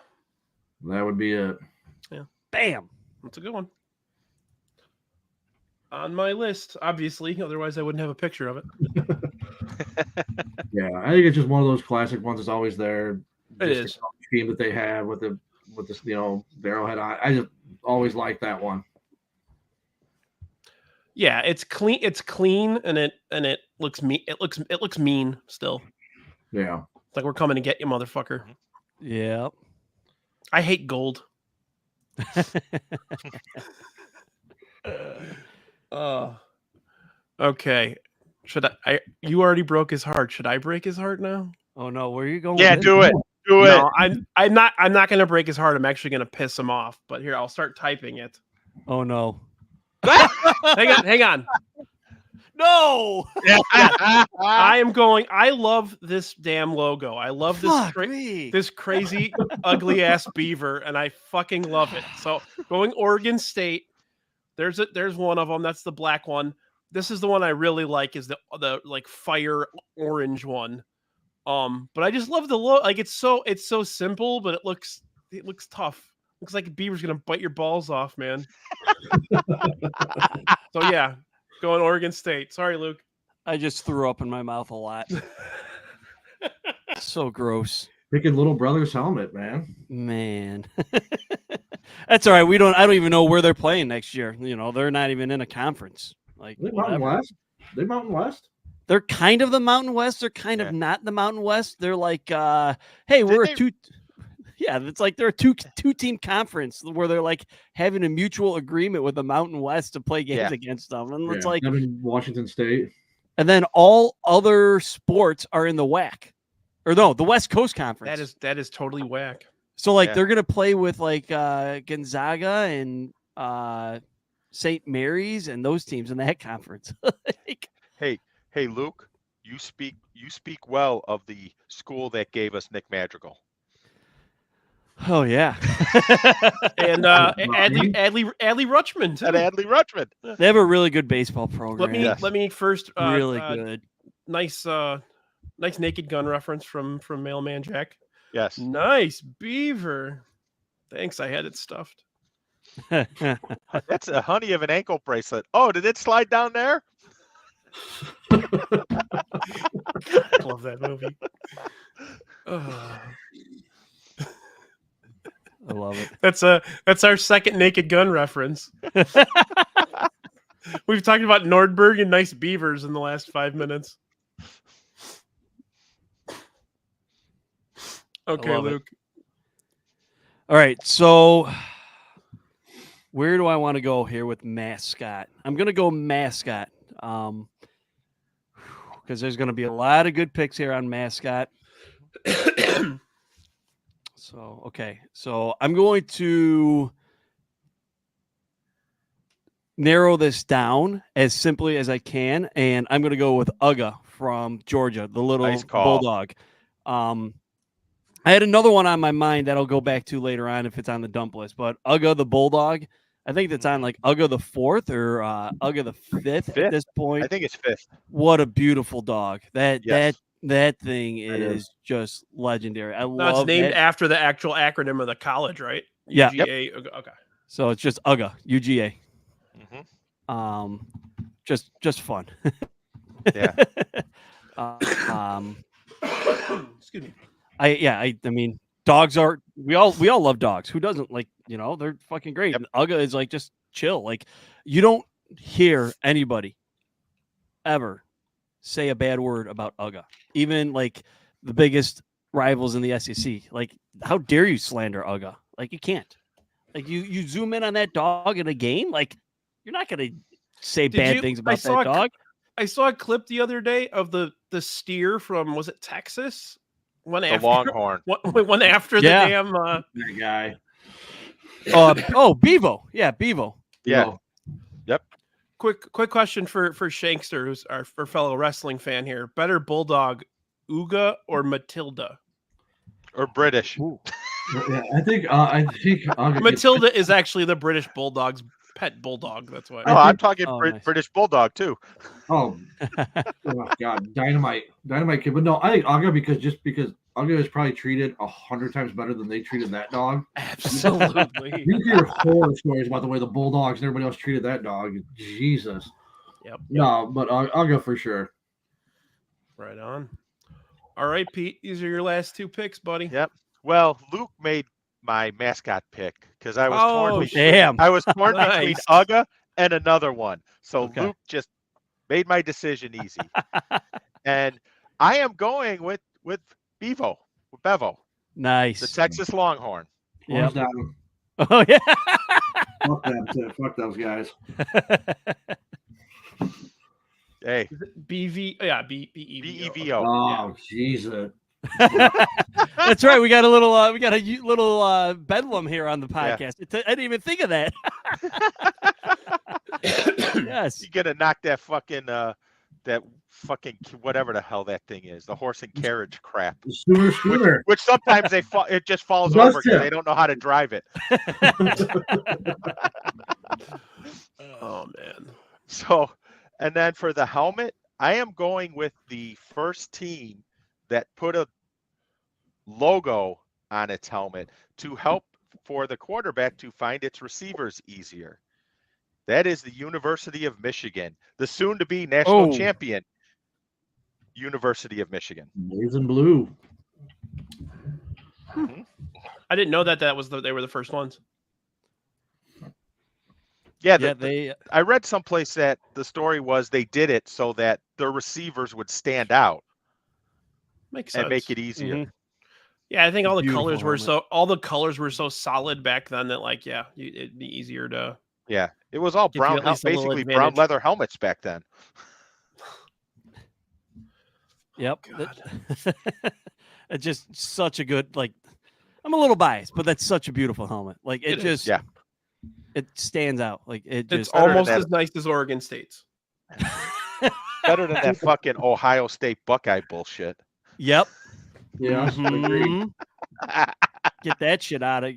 F: That would be it.
E: Yeah.
G: Bam.
E: That's a good one. On my list, obviously. Otherwise, I wouldn't have a picture of it.
F: Yeah, I think it's just one of those classic ones that's always there.
E: It
F: Just
E: is.
F: the scheme that they have with this, the arrowhead on. I just always like that one.
E: Yeah, it's clean. It's clean, and it looks mean. It looks mean still.
F: Yeah.
E: It's like we're coming to get you, motherfucker.
G: Yeah.
E: I hate gold. Okay. Should I? You already broke his heart. Should I break his heart now?
G: Oh, no. Where are you going?
H: Yeah,
G: with
H: do it. Do it.
E: No, I'm not going to break his heart. I'm actually going to piss him off. But here, I'll start typing it.
G: Oh, no.
E: Hang on.
G: No.
E: I am going. I love this damn logo. I love this this crazy ugly ass beaver, and I fucking love it. So going Oregon State. There's one of them. That's the black one. This is the one I really like. Is the like fire orange one. But I just love the look. Like it's so simple, but it looks tough. Looks like a beaver's gonna bite your balls off, man. So yeah. Going Oregon State. Sorry, Luke.
G: I just threw up in my mouth a lot. So gross.
F: Picking little brother's helmet, man.
G: Man. That's all right. I don't even know where they're playing next year. You know, they're not even in a conference. Like
F: They Mountain West. They Mountain West.
G: They're kind of the Mountain West. They're kind of not the Mountain West. They're like, hey, we're a two. Yeah, it's like they're a two-team conference where they're like having a mutual agreement with the Mountain West to play games against them. And it's like
F: Washington State.
G: And then all other sports are in the WAC. Or no, the West Coast Conference.
E: That is totally whack.
G: So like they're gonna play with like Gonzaga and St. Mary's and those teams in that conference. Like,
H: hey, Luke, you speak well of the school that gave us Nick Madrigal.
G: Oh yeah.
E: And Adley Rutschman too.
H: And Adley Rutschman.
G: They have a really good baseball program.
E: Let me first
G: really good.
E: Nice Naked Gun reference from Mailman Jack.
H: Yes.
E: Nice beaver. Thanks, I had it stuffed.
H: That's a honey of an ankle bracelet. Oh, did it slide down there?
E: I love that movie.
G: I love it.
E: That's our second Naked Gun reference. We've talked about Nordberg and nice beavers in the last 5 minutes. Okay, Luke.
G: All right, so where do I want to go here with mascot? I'm going to go mascot because there's going to be a lot of good picks here on mascot. So I'm going to narrow this down as simply as I can, and I'm going to go with Uga from Georgia, the little bulldog. I had another one on my mind that I'll go back to later on if it's on the dump list, but Uga the bulldog, I think that's on like Uga the 4th or Uga the 5th at this point.
H: I think it's 5th.
G: What a beautiful dog. That thing is just legendary. I love
E: it's named after the actual acronym of the college, right?
G: Yeah.
E: UGA.
G: Yep.
E: Okay.
G: So it's just UGA, UGA.
H: Mm-hmm.
G: Just fun.
H: Yeah.
E: Excuse me.
G: I mean, dogs are we all love dogs. Who doesn't? Like, you know, they're fucking great.
H: Yep.
G: And Uga is like just chill. Like, you don't hear anybody ever say a bad word about Uga. Even like the biggest rivals in the SEC. Like, how dare you slander Uga? Like, you can't. Like, you zoom in on that dog in a game. Like, you're not going to say bad things about that dog.
E: I saw a clip the other day of the steer from, was it Texas?
H: The Longhorn.
E: One after the damn
F: that guy.
G: Bevo. Yeah, Bevo.
H: Yeah. Yep.
E: Quick question for Shankster, who's our fellow wrestling fan here. Better bulldog, Uga or Matilda?
H: Or British.
F: Yeah, I think
E: Matilda is actually the British bulldog's pet bulldog. That's why.
H: Oh, I'm talking
G: nice.
H: British bulldog too.
F: Oh God, dynamite kid. But no, I think Uga because Uga is probably treated 100 times better than they treated that dog.
E: Absolutely.
F: You hear horror stories about the way the Bulldogs and everybody else treated that dog. Jesus.
E: Yep.
F: No, but Uga for sure.
E: Right on. All right, Pete. These are your last two picks, buddy.
H: Yep. Well, Luke made my mascot pick because I was torn.
G: Damn.
H: I was torn between
E: Nice.
H: Uga and another one. So
G: Okay.
H: Luke just made my decision easy. And I am going with Bevo,
G: Nice.
H: the Texas Longhorn.
G: Yep.
F: Thumbs down.
G: Oh, yeah.
F: Fuck them too. Fuck those guys.
H: Hey,
E: BV. Yeah, BEVO.
H: BEVO.
F: Oh, Jesus.
G: That's right. We got a little bedlam here on the podcast. I didn't even think of that. Yes.
H: You gotta knock that fucking whatever the hell that thing is, the horse and carriage crap.
F: The scooter.
H: Which sometimes it just falls
F: Does
H: over because
F: it?
H: they don't know how to drive it.
E: Oh man.
H: So, and then for the helmet, I am going with the first team that put a logo on its helmet to help for the quarterback to find its receivers easier. That is the University of Michigan, the soon-to-be national champion University of Michigan.
F: Blaze and blue.
E: I didn't know that they were the first ones.
H: Yeah, I read someplace that the story was they did it so that their receivers would stand out.
E: Makes sense.
H: And make it easier.
G: Mhm.
E: Yeah, I think all the
G: Beautiful
E: colors were
G: helmet.
E: so solid back then that it'd be easier to.
H: Yeah, it was all
E: Give you
H: brown,
E: at least a little
H: basically brown
E: advantage.
H: leather helmets back then.
G: Yep.
E: God.
G: It's just such a good, like, I'm a little biased, but that's such a beautiful helmet. Like, it just,
H: Yeah.
G: it stands out. Like, it
E: It's
G: just,
E: almost
H: that.
E: as nice as Oregon State's.
H: Better than that fucking Ohio State Buckeye bullshit.
G: yep.
F: Yeah, agreed.
G: Mhm. Get that shit out of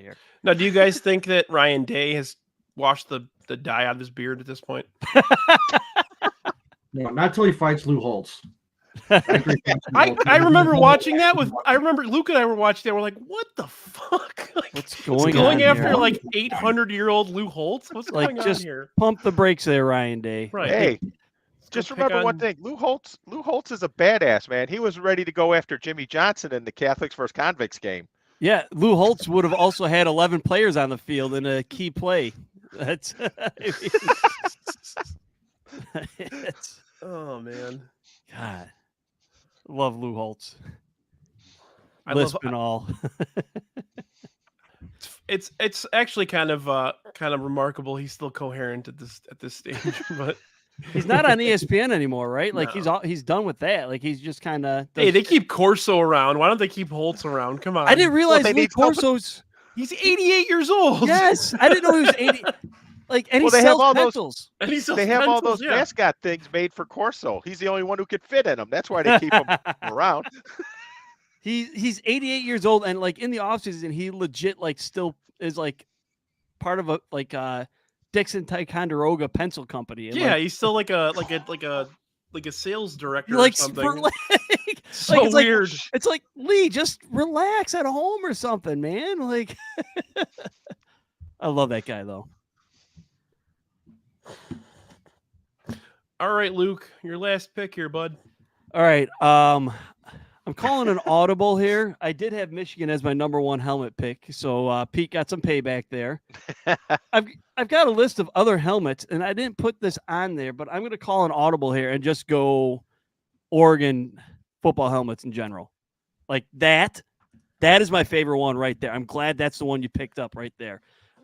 G: here.
E: Now, do you guys think that Ryan Day has washed the dye out of his beard at this point?
F: No, not till he fights Lou Holtz.
E: I remember watching that I remember Luke and I were watching that. We're like, what the fuck? Like,
G: What's
E: going
G: on
E: after
G: here?
E: like 800-year-old Lou Holtz? What's
G: Like,
E: going
G: just
E: on here?
G: Pump the brakes there, Ryan Day.
E: Right.
H: Hey,
E: Let's
H: just
E: go pick
H: remember one
E: on-
H: thing. Lou Holtz is a badass, man. He was ready to go after Jimmy Johnson in the Catholics versus Convicts game.
G: Yeah, Lou Holtz would have also had 11 players on the field in a key play. That's it's,
E: Oh man.
G: God. Love Lou Holtz.
E: I
G: Lisp
E: love
G: and all.
E: it's actually kind of remarkable he's still coherent at this stage, but
G: He's not on ESPN anymore, right? Like
E: No.
G: he's done with that. Like he's just kind of.
E: hey, they keep Corso around. Why don't they keep Holtz around? Come on.
G: I didn't realize
H: they
G: Luke
H: need somebody-
G: Corso's.
E: He's 88 years old.
G: Yes, I didn't know he was 80. Like, and
H: Well,
G: he
H: they have
G: sells
H: all those-
G: pencils.
E: And he sells
H: They have all
E: pencils,
H: those
E: yeah.
H: mascot things made for Corso. He's the only one who could fit in them. That's why they keep him around.
G: He's 88 years old, and like in the offseason, he legit like still is like part of a Dixon Ticonderoga pencil company. And,
E: Yeah,
G: like,
E: he's still like a sales director
G: like
E: or something.
G: for, like,
E: so
G: like, it's like-
E: weird.
G: it's like Lee, just relax at home or something, man. Like, I love that guy though.
E: All right, Luke, your last pick here, bud.
G: All right, I'm calling an audible here. I did have Michigan as my number one helmet pick, so Pete got some payback there. I've got a list of other helmets, and I didn't put this on there, but I'm going to call an audible here and just go Oregon football helmets in general. Like that is my favorite one right there. I'm glad that's the one you picked up right there.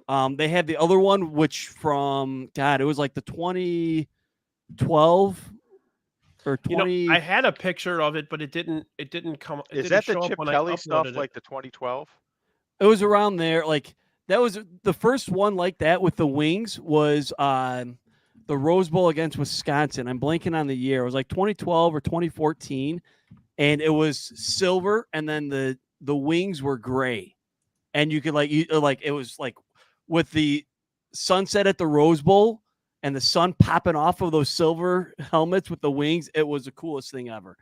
G: They had the other one, which from God, it was like the 2012 or 20.
E: I had a picture of it, but it didn't come.
H: Is
E: didn't
H: that the
E: show up
H: Chip
E: when I
H: Kelly stuff,
E: uploaded it.
H: like the 2012?
G: It was around there. Like that was the first one like that with the wings was the Rose Bowl against Wisconsin. I'm blanking on the year. It was like 2012 or 2014, and it was silver, and then the wings were gray, and you could it was like with the sunset at the Rose Bowl and the sun popping off of those silver helmets with the wings. It was the coolest thing ever.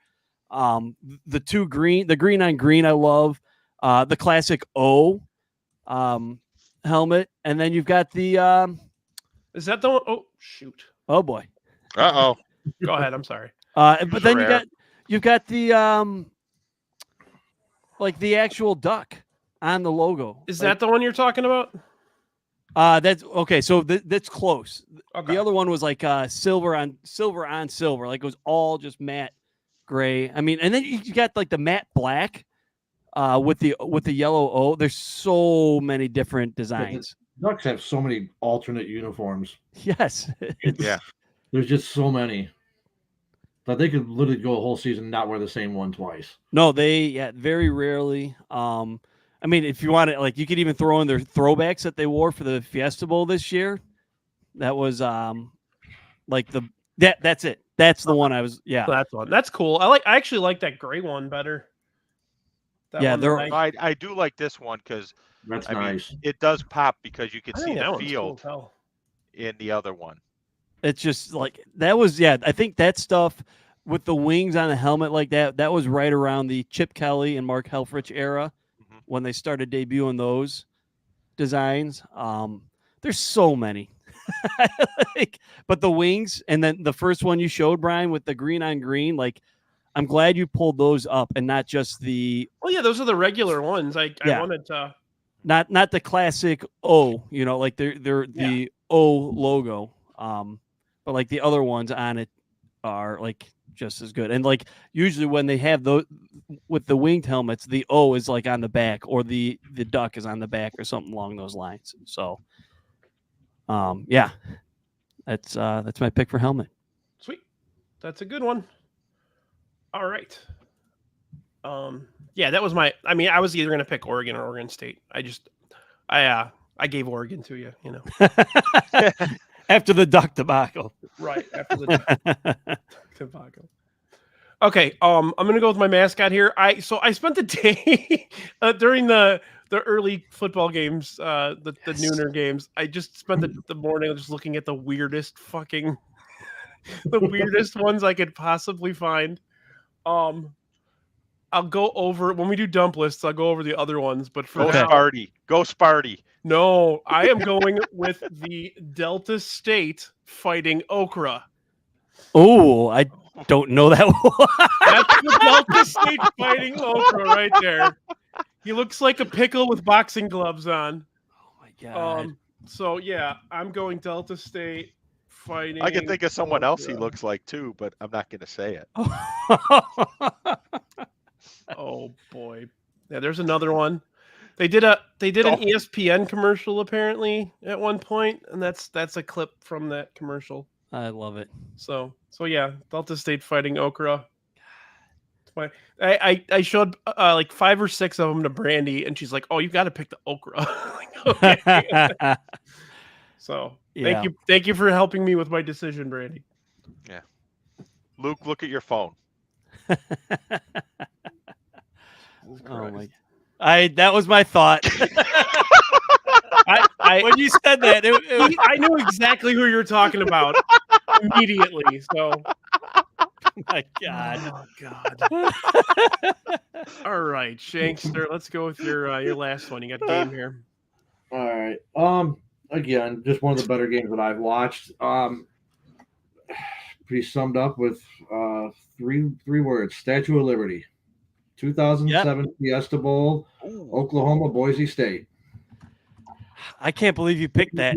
G: The green on green, I love. The classic O helmet, and then you've got the
E: Is that the one? Oh shoot!
G: oh boy.
H: Uh-oh.
E: Go ahead. I'm sorry.
G: But then
H: Rare.
G: you've got the like the actual duck on the logo.
E: Is that the one you're talking about?
G: That's okay. So that's close.
E: Okay.
G: The other one was like silver on silver. Like it was all just matte gray. I mean, and then you got like the matte black with the yellow O. There's so many different designs.
F: Ducks have so many alternate uniforms.
G: Yes.
H: Yeah.
F: There's just so many that they could literally go a whole season and not wear the same one twice.
G: No, very rarely. I mean, if you want it, like you could even throw in their throwbacks that they wore for the Fiesta Bowl this year. That was like that's it. That's the one I was. Yeah,
E: That's one. That's cool. I actually like that gray one better. That
G: Yeah,
E: one
G: they're-
E: that
H: I do like this one because
F: That's
H: I mean,
F: nice.
H: it does pop because you can
E: I
H: see
E: think that
H: the
E: one's cool
H: field
E: as hell.
H: in the other one.
G: it's just like that was. Yeah, I think that stuff with the wings on the helmet like that. That was right around the Chip Kelly and Mark Helfrich era
H: Mhm.
G: when they started debuting those designs. There's so many. But the wings and then the first one you showed, Brian, with the green on green, like I'm glad you pulled those up and not just the
E: Well, yeah, those are the regular ones. I wanted to.
G: not the classic O, like they're the O logo. But like the other ones on it are like just as good. And like usually when they have those with the winged helmets, the O is like on the back or the duck is on the back or something along those lines. So yeah. That's my pick for helmet.
E: Sweet. That's a good one. All right. Yeah, that was my. I mean, I was either going to pick Oregon or Oregon State. I gave Oregon to you.
G: After the duck debacle.
E: Right after the debacle. Okay. I'm going to go with my mascot here. I spent the day during the early football games, the nooner games. I just spent the morning just looking at the weirdest ones I could possibly find. I'll go over when we do dump lists. I'll go over the other ones, but for now,
H: Go Sparty.
E: no, I am going with the Delta State Fighting Okra.
G: Oh, I don't know that one.
E: That's the Delta State Fighting Okra right there. He looks like a pickle with boxing gloves on.
G: Oh my god.
E: So yeah, I'm going Delta State Fighting.
H: I can think of someone else he
E: Okra.
H: looks like too, but I'm not going to say it.
E: Oh boy. Yeah, there's another one. They did an ESPN commercial apparently at one point, and that's a clip from that commercial.
G: I love it.
E: So yeah, Delta State Fighting Okra. I showed like 5 or 6 of them to Brandy, and she's like, "Oh, you got to pick the okra." Like, okay. So
G: Yeah.
E: thank you for helping me with my decision, Brandy.
H: Luke, look at your phone.
G: Oh my! That was my thought. When you said that,
E: I knew exactly who you're talking about immediately. So,
G: my God.
E: oh God. All right, Shankster, let's go with your last one. You got game here.
F: All right. Again, just one of the better games that I've watched. Pretty summed up with three words: Statue of Liberty. 2007 Fiesta Bowl, Oklahoma, Boise State.
G: I can't believe you picked that.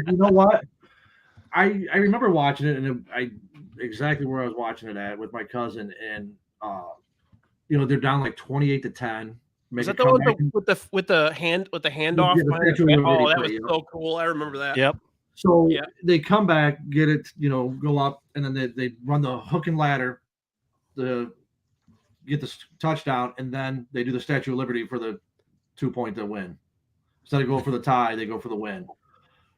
F: You know what? I remember watching it, and I exactly where I was watching it at with my cousin, and they're down like 28-10.
E: Was that the one with the handoff?
F: Yeah, the Statue of Liberty
E: Oh, that
F: play,
E: was
F: yeah.
E: so cool. I remember that.
G: Yep.
F: So
E: Yeah.
F: they come back, get it, go up, and then they run the hook and ladder to get the touchdown, and then they do the Statue of Liberty for the 2-point to win. Instead of going for the tie, they go for the win,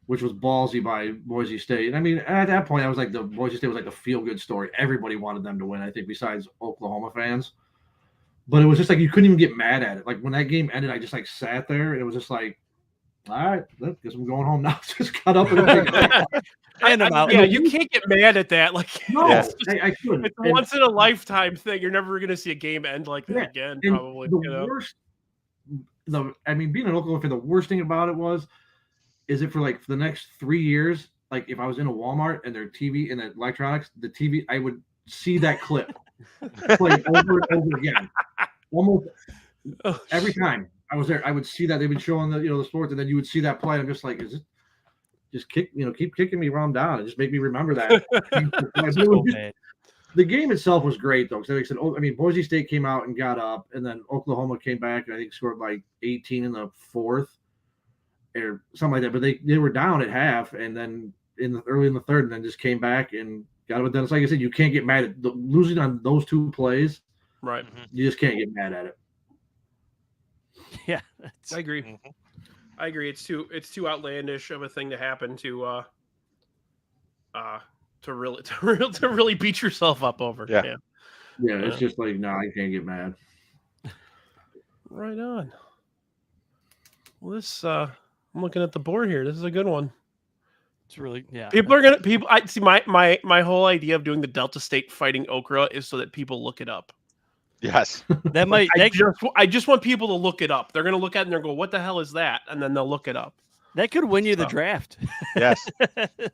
F: which was ballsy by Boise State. And I mean, at that point, I was like, the Boise State was like a feel-good story. Everybody wanted them to win, I think, besides Oklahoma fans. But it was just like you couldn't even get mad at it. Like when that game ended, I just like sat there, and it was just like, all right, guess I'm going home now. Just cut up and
E: Yeah, you can't get mad at that. Like,
F: no,
E: it's
F: I couldn't.
E: It's a once in a lifetime thing. You're never going to see a game end like that again.
F: And
E: Probably.
F: the worst. Being an Oklahoma fan, the worst thing about it is it for the next 3 years. Like if I was in a Walmart and their TV and the electronics, the TV, I would see that clip play over and over again, almost every time I was there. I would see that they've been showing the sports, and then you would see that play. I'm just like, is it just keep kicking me while I'm down and just make me remember that. The game itself was great though, because like I said, Boise State came out and got up, and then Oklahoma came back and I think scored like 18 in the fourth or something like that. But they were down at half, and then early in the third, and then just came back and got it done. It's like I said, you can't get mad at losing on those two plays.
E: Right.
F: You just can't get mad at it.
G: Yeah,
E: I agree. Mm-hmm. I agree. It's too outlandish of a thing to happen to really beat yourself up over.
F: Yeah. It's just like, no, I can't get mad.
E: Right on. Well, this I'm looking at the board here. This is a good one.
G: It's really
E: I see my whole idea of doing the Delta State fighting Okra is so that people look it up.
H: Yes.
G: That might
E: I just want people to look it up. They're gonna look at it and they're going, what the hell is that? And then they'll look it up.
G: That could win you the draft.
H: Yes.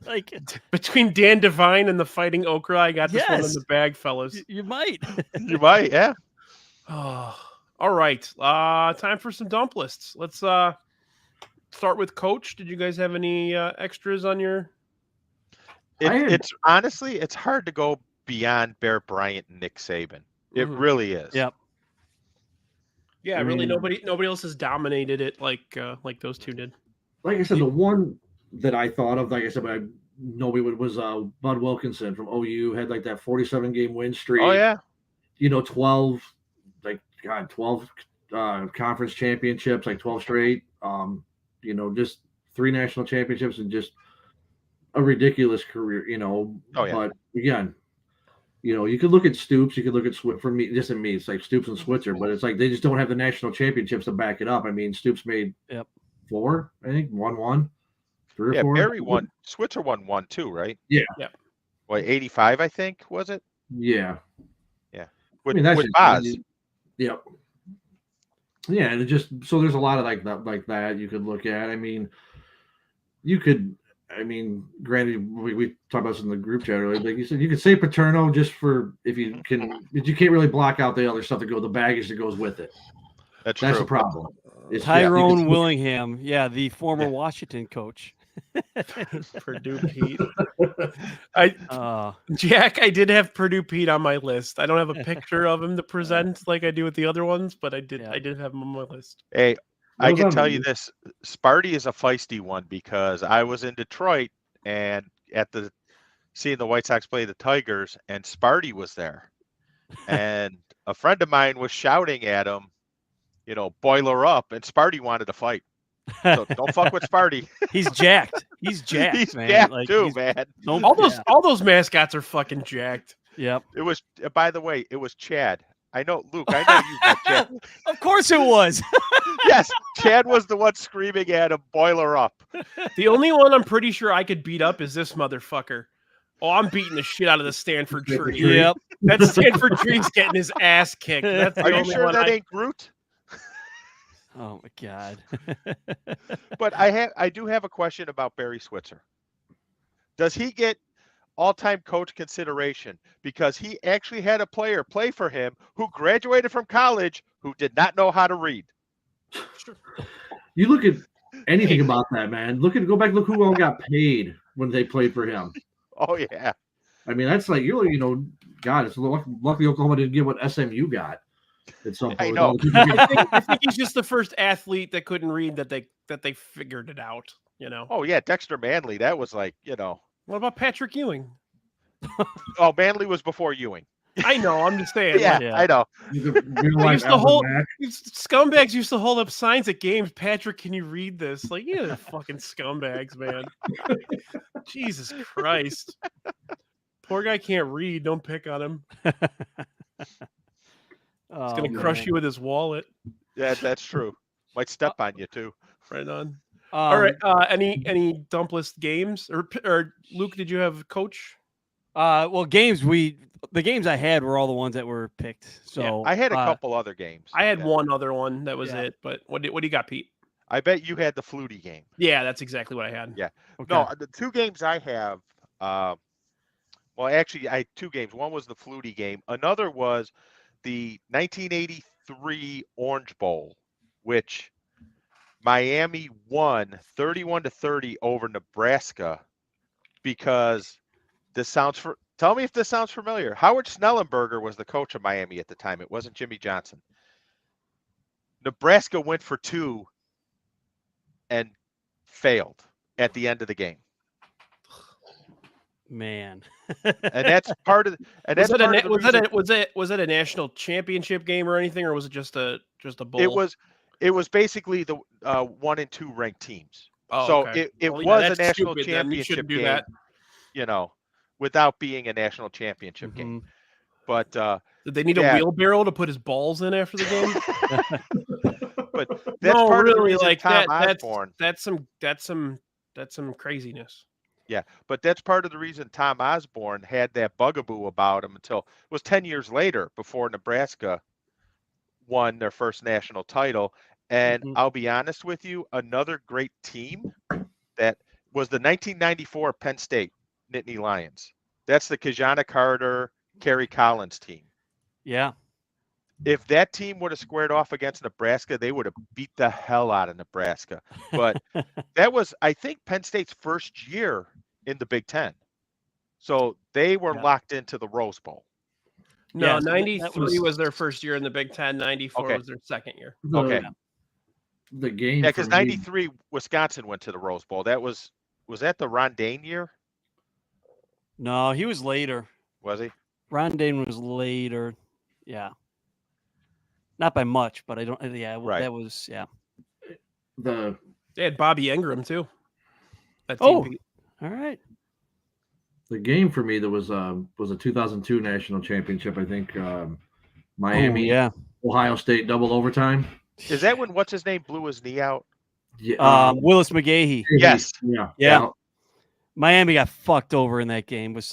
E: Like between Dan Devine and the fighting Okra, I got this one in the bag, fellas.
G: You might.
H: You might, yeah.
E: Oh, all right. Time for some dump lists. Let's start with Coach. Did you guys have any extras on your?
H: It's honestly, it's hard to go beyond Bear Bryant and Nick Saban. It really is.
G: Yep.
E: Yeah, really. Nobody else has dominated it like those two did.
F: Like I said, the one that I thought of, like I said, but nobody was Bud Wilkinson from OU, had like that 47-game win streak.
H: Oh yeah.
F: 12 conference championships, like 12 straight. Just 3 national championships and just a ridiculous career.
H: Oh yeah.
F: But again, you could look at Stoops, you could look at it's like Stoops and Switzer, but it's like they just don't have the national championships to back it up. I mean, Stoops made 4, I think, 1, 3 or 4.
H: Barry won. Switzer won 1 too, right?
F: Yeah.
H: What, 85? I think was it?
F: Yeah.
H: Yeah. With
F: Boz. Yep. Yeah, and it just so there's a lot of like that you could look at. I mean, granted, we talked about this in the group chat earlier. Like you said, you could say Paterno just for if you can, but you can't really block out the other stuff the baggage that goes with it.
H: That's
F: the problem.
G: Tyrone Willingham, the former Washington coach.
E: Purdue Pete. Jack, I did have Purdue Pete on my list. I don't have a picture of him to present like I do with the other ones, but I did have him on my list.
H: Hey, I can tell you this: Sparty is a feisty one because I was in Detroit and seeing the White Sox play the Tigers, and Sparty was there, and a friend of mine was shouting at him, boiler up, and Sparty wanted to fight. So don't fuck with Sparty.
G: He's jacked. He's jacked.
H: He's
G: man.
H: jacked too, man.
E: All those mascots are fucking jacked.
G: Yep.
H: It was. By the way, it was Chad. I know, Luke. I know you got Chad.
G: Of course it was.
H: Yes, Chad was the one screaming at him, boiler up.
E: The only one I'm pretty sure I could beat up is this motherfucker. Oh, I'm beating the shit out of the Stanford tree.
G: Yep.
E: That Stanford tree's getting his ass kicked. That's
H: Are you sure that ain't Groot?
G: Oh my God.
H: But I do have a question about Barry Switzer. Does he get all-time coach consideration because he actually had a player play for him who graduated from college who did not know how to read?
F: You look at anything about that, man. Go back, look who all got paid when they played for him.
H: Oh yeah.
F: I mean, that's like God, it's lucky Oklahoma didn't get what SMU got at some point.
H: I
F: with
H: know.
F: all the people
E: I think he's just the first athlete that couldn't read that they figured it out.
H: Oh yeah, Dexter Manley. That was like,
E: What about Patrick Ewing?
H: Oh, Manley was before Ewing.
E: I know. I'm just saying.
H: Yeah,
G: Yeah.
H: I know.
F: real-life
E: These scumbags used to hold up signs at games. Patrick, can you read this? Like, yeah, they're fucking scumbags, man. Jesus Christ. Poor guy can't read. Don't pick on him. He's gonna crush you with his wallet.
H: Yeah, that's true. Might step on you too.
E: Right on. All right. Any dump list games or Luke? Did you have coach?
G: Well, the games I had were all the ones that were picked. So
H: I had a couple other games.
E: I had one other one. That was it. But what do you got, Pete?
H: I bet you had the Flutie game.
E: Yeah, that's exactly what I had.
H: Yeah.
G: Okay.
H: No, the two games I have. Well, actually, I had two games. One was the Flutie game. Another was the 1983 Orange Bowl, which Miami won 31-30 over Nebraska because tell me if this sounds familiar. Howard Snellenberger was the coach of Miami at the time. It wasn't Jimmy Johnson. Nebraska went for 2 and failed at the end of the game.
G: Man.
H: And that's part of
E: Was it a national championship game or anything, or was it just a bowl?
H: It was basically the 1 and 2 ranked teams.
E: Oh,
H: so
E: okay.
H: it
E: Well,
H: was
E: yeah,
H: a
E: that's
H: national
E: stupid, then. You shouldn't
H: championship
E: do
H: game, without being a national championship game. But
E: did they need a wheelbarrow to put his balls in after the game?
H: But that's part of the reason
E: like
H: Tom
E: that's
H: Osborne.
E: That's some craziness.
H: Yeah, but that's part of the reason Tom Osborne had that bugaboo about him until it was 10 years later before Nebraska won their first national title. And I'll be honest with you, another great team that was the 1994 Penn State Nittany Lions. That's the Kajana Carter, Kerry Collins team.
G: Yeah.
H: If that team would have squared off against Nebraska, they would have beat the hell out of Nebraska. But that was, I think, Penn State's first year in the Big Ten. So they were locked into the Rose Bowl.
E: No,
G: Yeah,
E: 93 was their first year in the Big Ten. 94 was their second year.
F: The game.
H: Yeah, because 93, Wisconsin went to the Rose Bowl. Was that the Ron Dane year?
G: No, he was later.
H: Was he?
G: Ron Dane was later. Yeah. Not by much, but I don't. Yeah,
H: right.
G: That was
E: They had Bobby Ingram too. That
G: team
E: beat.
G: All right.
F: The game for me that was a 2002 national championship. I think Miami, Ohio State double overtime.
H: Is that when what's his name blew his knee out?
G: Yeah, Willis McGahee.
H: Yes.
F: Yeah.
G: Miami got fucked over in that game with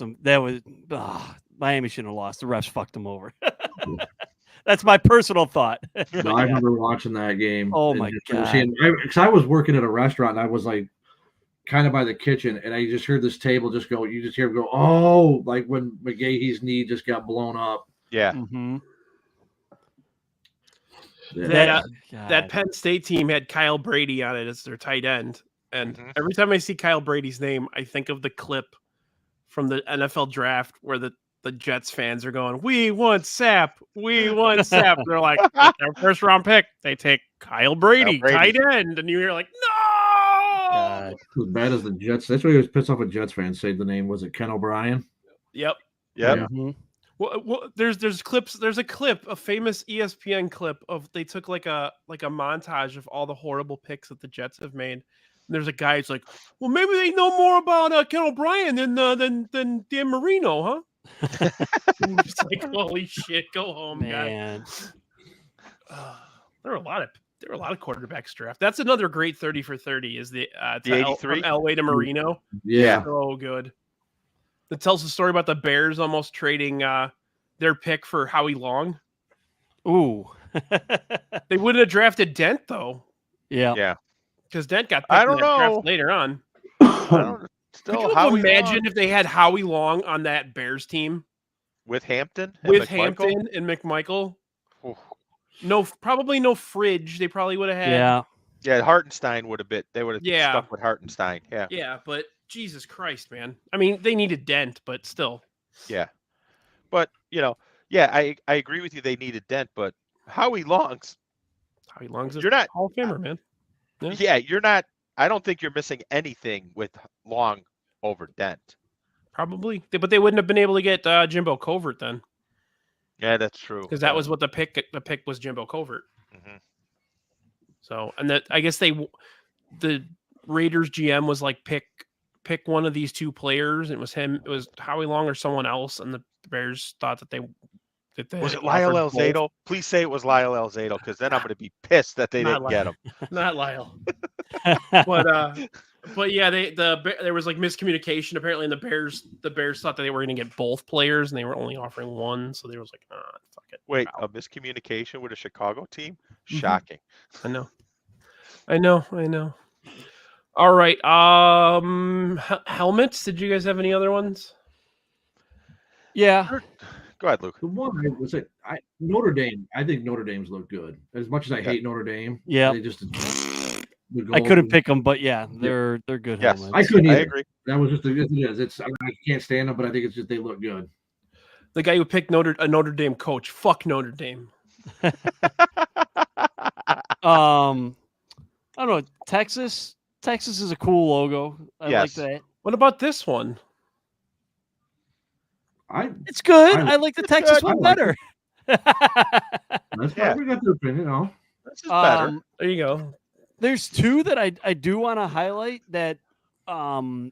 G: Miami shouldn't have lost. The refs fucked them over. That's my personal thought.
F: No, I remember watching that game.
G: Oh my god!
F: Because I was working at a restaurant, and I was like, kind of by the kitchen, and I just heard this table just go. You just hear him go, "Oh!" Like when McGahee's knee just got blown up.
H: Yeah.
G: Mm-hmm.
E: That Penn State team had Kyle Brady on it as their tight end, and every time I see Kyle Brady's name, I think of the clip from the NFL draft where the Jets fans are going, "We want Sap, we want Sap." They're like, their first round pick, they take Kyle Brady, tight end, and you're like, no.
F: God. As bad as the Jets. That's why he was pissed off at Jets fans. Say the name, was it Ken O'Brien?
E: Yep.
H: Yeah.
G: Mm-hmm.
E: Well, there's clips. There's a clip, a famous ESPN clip of they took like a montage of all the horrible picks that the Jets have made. And there's a guy who's like, well, maybe they know more about Ken O'Brien than Dan Marino, huh? It's like, holy shit, go home,
G: man.
E: There were a lot of quarterbacks draft. That's another great 30 for 30 is the
H: 83
E: from Elway to Marino.
F: Yeah.
E: So good. That tells the story about the Bears almost trading their pick for Howie Long.
G: Ooh.
E: They wouldn't have drafted Dent though.
G: Yeah.
H: Yeah.
E: Because Dent got picked
H: I don't
E: in that
H: know.
E: draft later on.
H: Still,
E: Could you
H: Howie
E: imagine
H: Long
E: if they had Howie Long on that Bears team
H: with Hampton and
E: with
H: McMichael?
E: Hampton and McMichael?
H: Oof.
E: Probably no Fridge. They probably would have had.
G: Yeah.
H: Yeah, Hartenstein would have been. They would have
E: Yeah.
H: stuck with Hartenstein. Yeah.
E: Yeah, but Jesus Christ, man. I mean, they need a dent, but still.
H: Yeah. But, yeah, I agree with you. They need a dent, but Howie Long's,
E: Howie Long's a
H: you're not,
E: Hall of Famer, man.
H: yeah, you're not, I don't think you're missing anything with Long over Dent.
E: Probably. But they wouldn't have been able to get Jimbo Covert then.
H: Yeah, that's true.
E: Because that was what the pick was Jimbo Covert.
H: Mhm.
E: So, and that I guess the Raiders GM was like pick one of these two players. And it was Howie Long or someone else, and the Bears thought that they
H: was it Lyle Alzado? Please say it was Lyle Alzado, because then I'm going to be pissed that they didn't get him.
E: Not Lyle. But yeah, there was like miscommunication apparently, and the Bears thought that they were going to get both players, and they were only offering one, so they was like, fuck it.
H: Wait, a miscommunication with a Chicago team? Shocking.
E: I know. All right. Helmets. Did you guys have any other ones?
G: Yeah.
H: Go ahead, Luke.
F: The one I was like, Notre Dame. I think Notre Dame's look good. As much as I hate Notre Dame,
G: yeah,
F: they just.
G: I couldn't pick them, but yeah, they're good.
H: Yes,
G: helmets.
F: I couldn't. Either.
H: I agree.
F: That was just it is. It's I can't stand them, but I think it's just they look good.
E: The guy who picked a Notre Dame coach. Fuck Notre Dame.
G: I don't know. Texas is a cool logo. I like that.
E: What about this one?
G: It's good. I like the Texas one better.
F: That's why we got the opinion.
H: This is better.
E: There you go.
G: There's two that I do want to highlight that I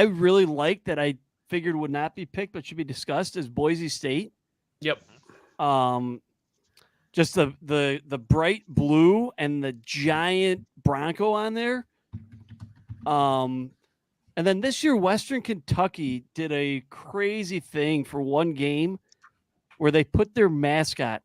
G: really like that I figured would not be picked but should be discussed is Boise State.
E: Yep.
G: Just the bright blue and the giant Bronco on there. And then this year, Western Kentucky did a crazy thing for one game where they put their mascot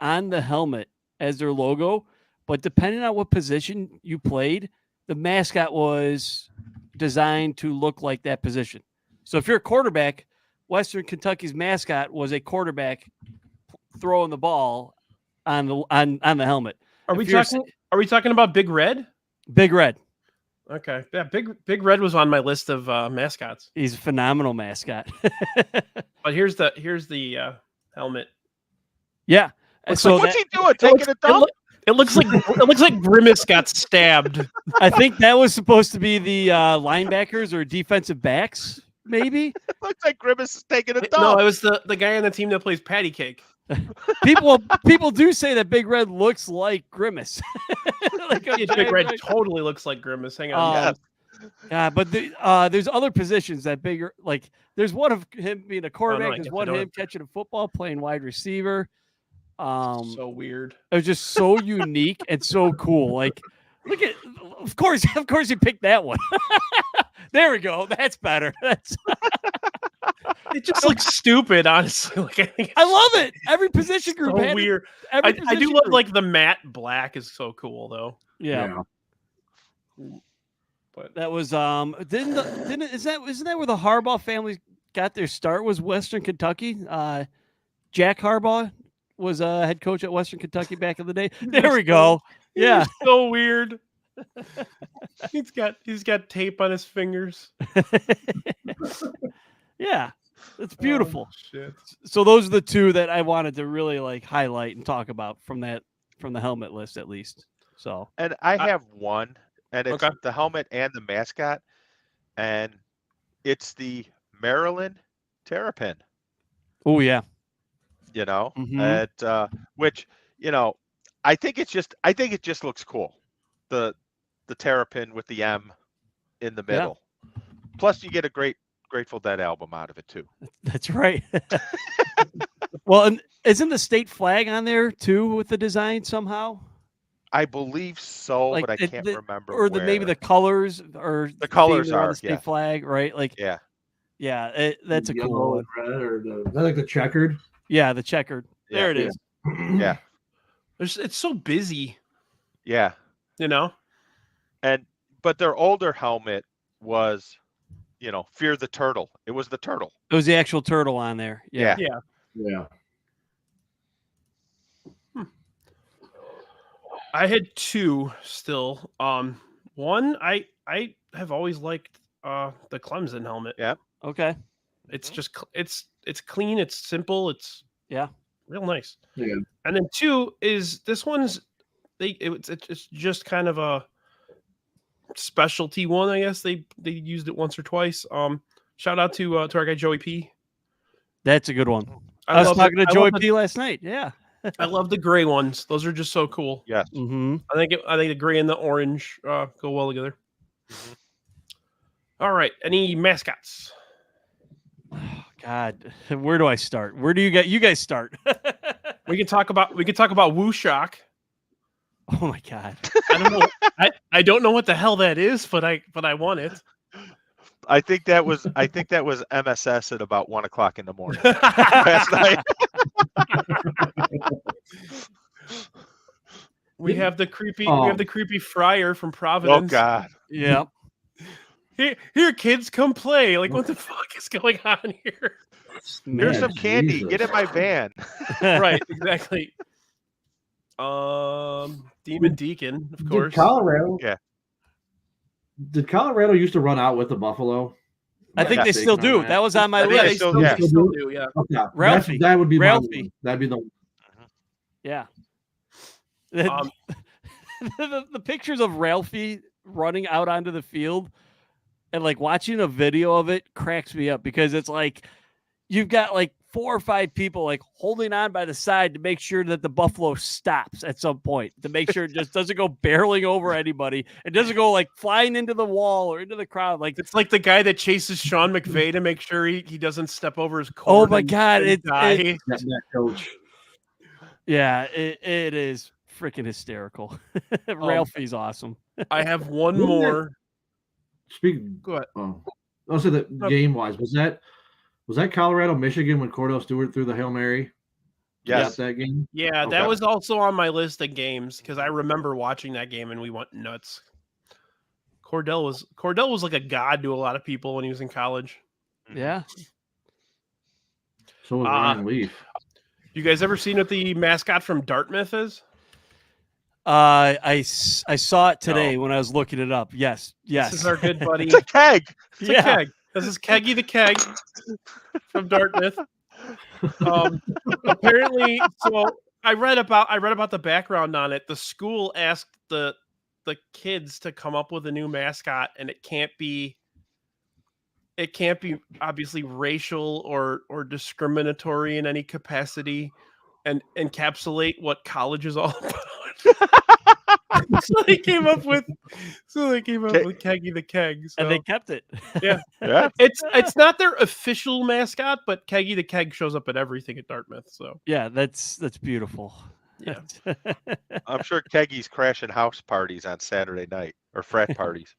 G: on the helmet as their logo. But depending on what position you played, the mascot was designed to look like that position. So if you're a quarterback, Western Kentucky's mascot was a quarterback throwing the ball on the helmet.
E: Are we talking about Big Red?
G: Big Red.
E: Okay. Yeah, Big Red was on my list of mascots.
G: He's a phenomenal mascot.
E: But here's the helmet.
G: Yeah. And so
H: what's he doing? Taking a dump?
E: It looks like Grimace got stabbed.
G: I think that was supposed to be the linebackers or defensive backs, maybe.
H: It looks like Grimace is taking a dump.
E: No, it was the guy on the team that plays patty cake.
G: People do say that Big Red looks like Grimace.
E: Big Red totally looks like Grimace. Hang on.
G: Yeah, but there's other positions that bigger. Like there's one of him being a quarterback. There's one of him catching a football, playing wide receiver.
E: So weird.
G: It was just so unique and so cool. Like, look at, of course you picked that one. There we go. That's better.
E: It just looks stupid, honestly.
G: I love it. Every position group
E: so weird. I do love like the matte black is so cool though.
G: Yeah. But that was isn't that where the Harbaugh family got their start? Was Western Kentucky? Jack Harbaugh was a head coach at Western Kentucky back in the day. There we go. Yeah.
E: So weird. He's got tape on his fingers.
G: Yeah. It's beautiful.
E: Oh, shit.
G: So those are the two that I wanted to really like highlight and talk about from the helmet list at least. So
H: and I have one, and it's the helmet and the mascot, and it's the Maryland Terrapin.
G: Oh yeah.
H: Which I think it just looks cool. The Terrapin with the M in the middle. Yeah. Plus you get a great Grateful Dead album out of it too.
G: That's right. Well, and isn't the state flag on there too with the design somehow?
H: I believe so, but I can't remember.
G: Or maybe the colors or
H: the colors are
G: the state flag, right? Like that's a cool one.
F: Red or is that like the checkered?
G: Yeah, the checkered. There it is.
H: Yeah.
E: It's so busy.
H: Yeah. But their older helmet was Fear the Turtle. It was the turtle.
G: It was the actual turtle on there. Yeah.
E: I had two still. One I have always liked the Clemson helmet.
H: Yeah.
G: Okay.
E: It's just it's clean, it's simple, it's
G: Yeah.
E: real nice.
F: Yeah.
E: And then two is this one's it's just kind of a specialty one, I guess. They used it once or twice. Shout out to our guy Joey P.
G: That's a good one. I was talking to Joey P last night. Yeah.
E: I love the gray ones. Those are just so cool.
H: Yes.
G: Mm-hmm.
E: I think the gray and the orange go well together.
H: Mhm.
E: All right. Any mascots?
G: God, where do I start? Where do you guys start?
E: We can talk about Woo Shock.
G: Oh my God.
E: I don't know. I don't know what the hell that is, but I want it.
H: I think that was MSS at about 1:00 in the morning last night.
E: We have the creepy friar from
H: Oh
E: Providence.
H: God.
G: Yeah.
E: Here, kids, come play. Like, what the fuck is going on here?
H: Here's some candy.
F: Jesus.
H: Get in my van.
E: Right, exactly. Demon Deacon, of course.
F: Did Colorado used to run out with the Buffalo?
G: I think they still do. That was on my
H: I think
G: list.
H: they still do.
E: Yeah.
F: Okay.
G: Ralphie.
F: That would be
G: Ralphie.
F: my one. That'd be the
G: Yeah.
E: Um,
G: The pictures of Ralphie running out onto the field and like watching a video of it cracks me up because it's like you've got like 4 or 5 people like holding on by the side to make sure that the Buffalo stops at some point, to make sure it just doesn't go barreling over anybody. It doesn't go like flying into the wall or into the crowd. Like
E: it's like the guy that chases Sean McVay to make sure he doesn't step over his cord.
G: oh my God,
F: that coach.
G: yeah, it is freaking hysterical. Ralphie's awesome.
E: I have one
F: Wasn't
E: more.
F: Speaking.
E: Go ahead.
F: Oh, also that game wise was that Colorado Michigan when Cordell Stewart threw the Hail Mary?
H: Yes.
F: That game.
E: Yeah,
F: Okay.
E: that was also on my list of games because I remember watching that game and we went nuts. Cordell was like a god to a lot of people when he was in college.
G: Yeah.
F: So was Ryan Leaf.
E: You guys ever seen what the mascot from Dartmouth is?
G: I saw it today when I was looking it up. Yes.
E: This is our good buddy.
H: It's a keg.
E: It's a keg. This is Keggy the Keg from Dartmouth. Apparently, so I read about the background on it. The school asked the kids to come up with a new mascot, and it can't be obviously racial or discriminatory in any capacity, and encapsulate what college is all about. So they came up with Keggy the Keg. So.
G: And they kept it.
E: Yeah.
H: Yeah.
E: It's not their official mascot, but Keggy the Keg shows up at everything at Dartmouth. So
G: Yeah, that's beautiful.
E: yeah.
H: I'm sure Keggy's crashing house parties on Saturday night or frat parties.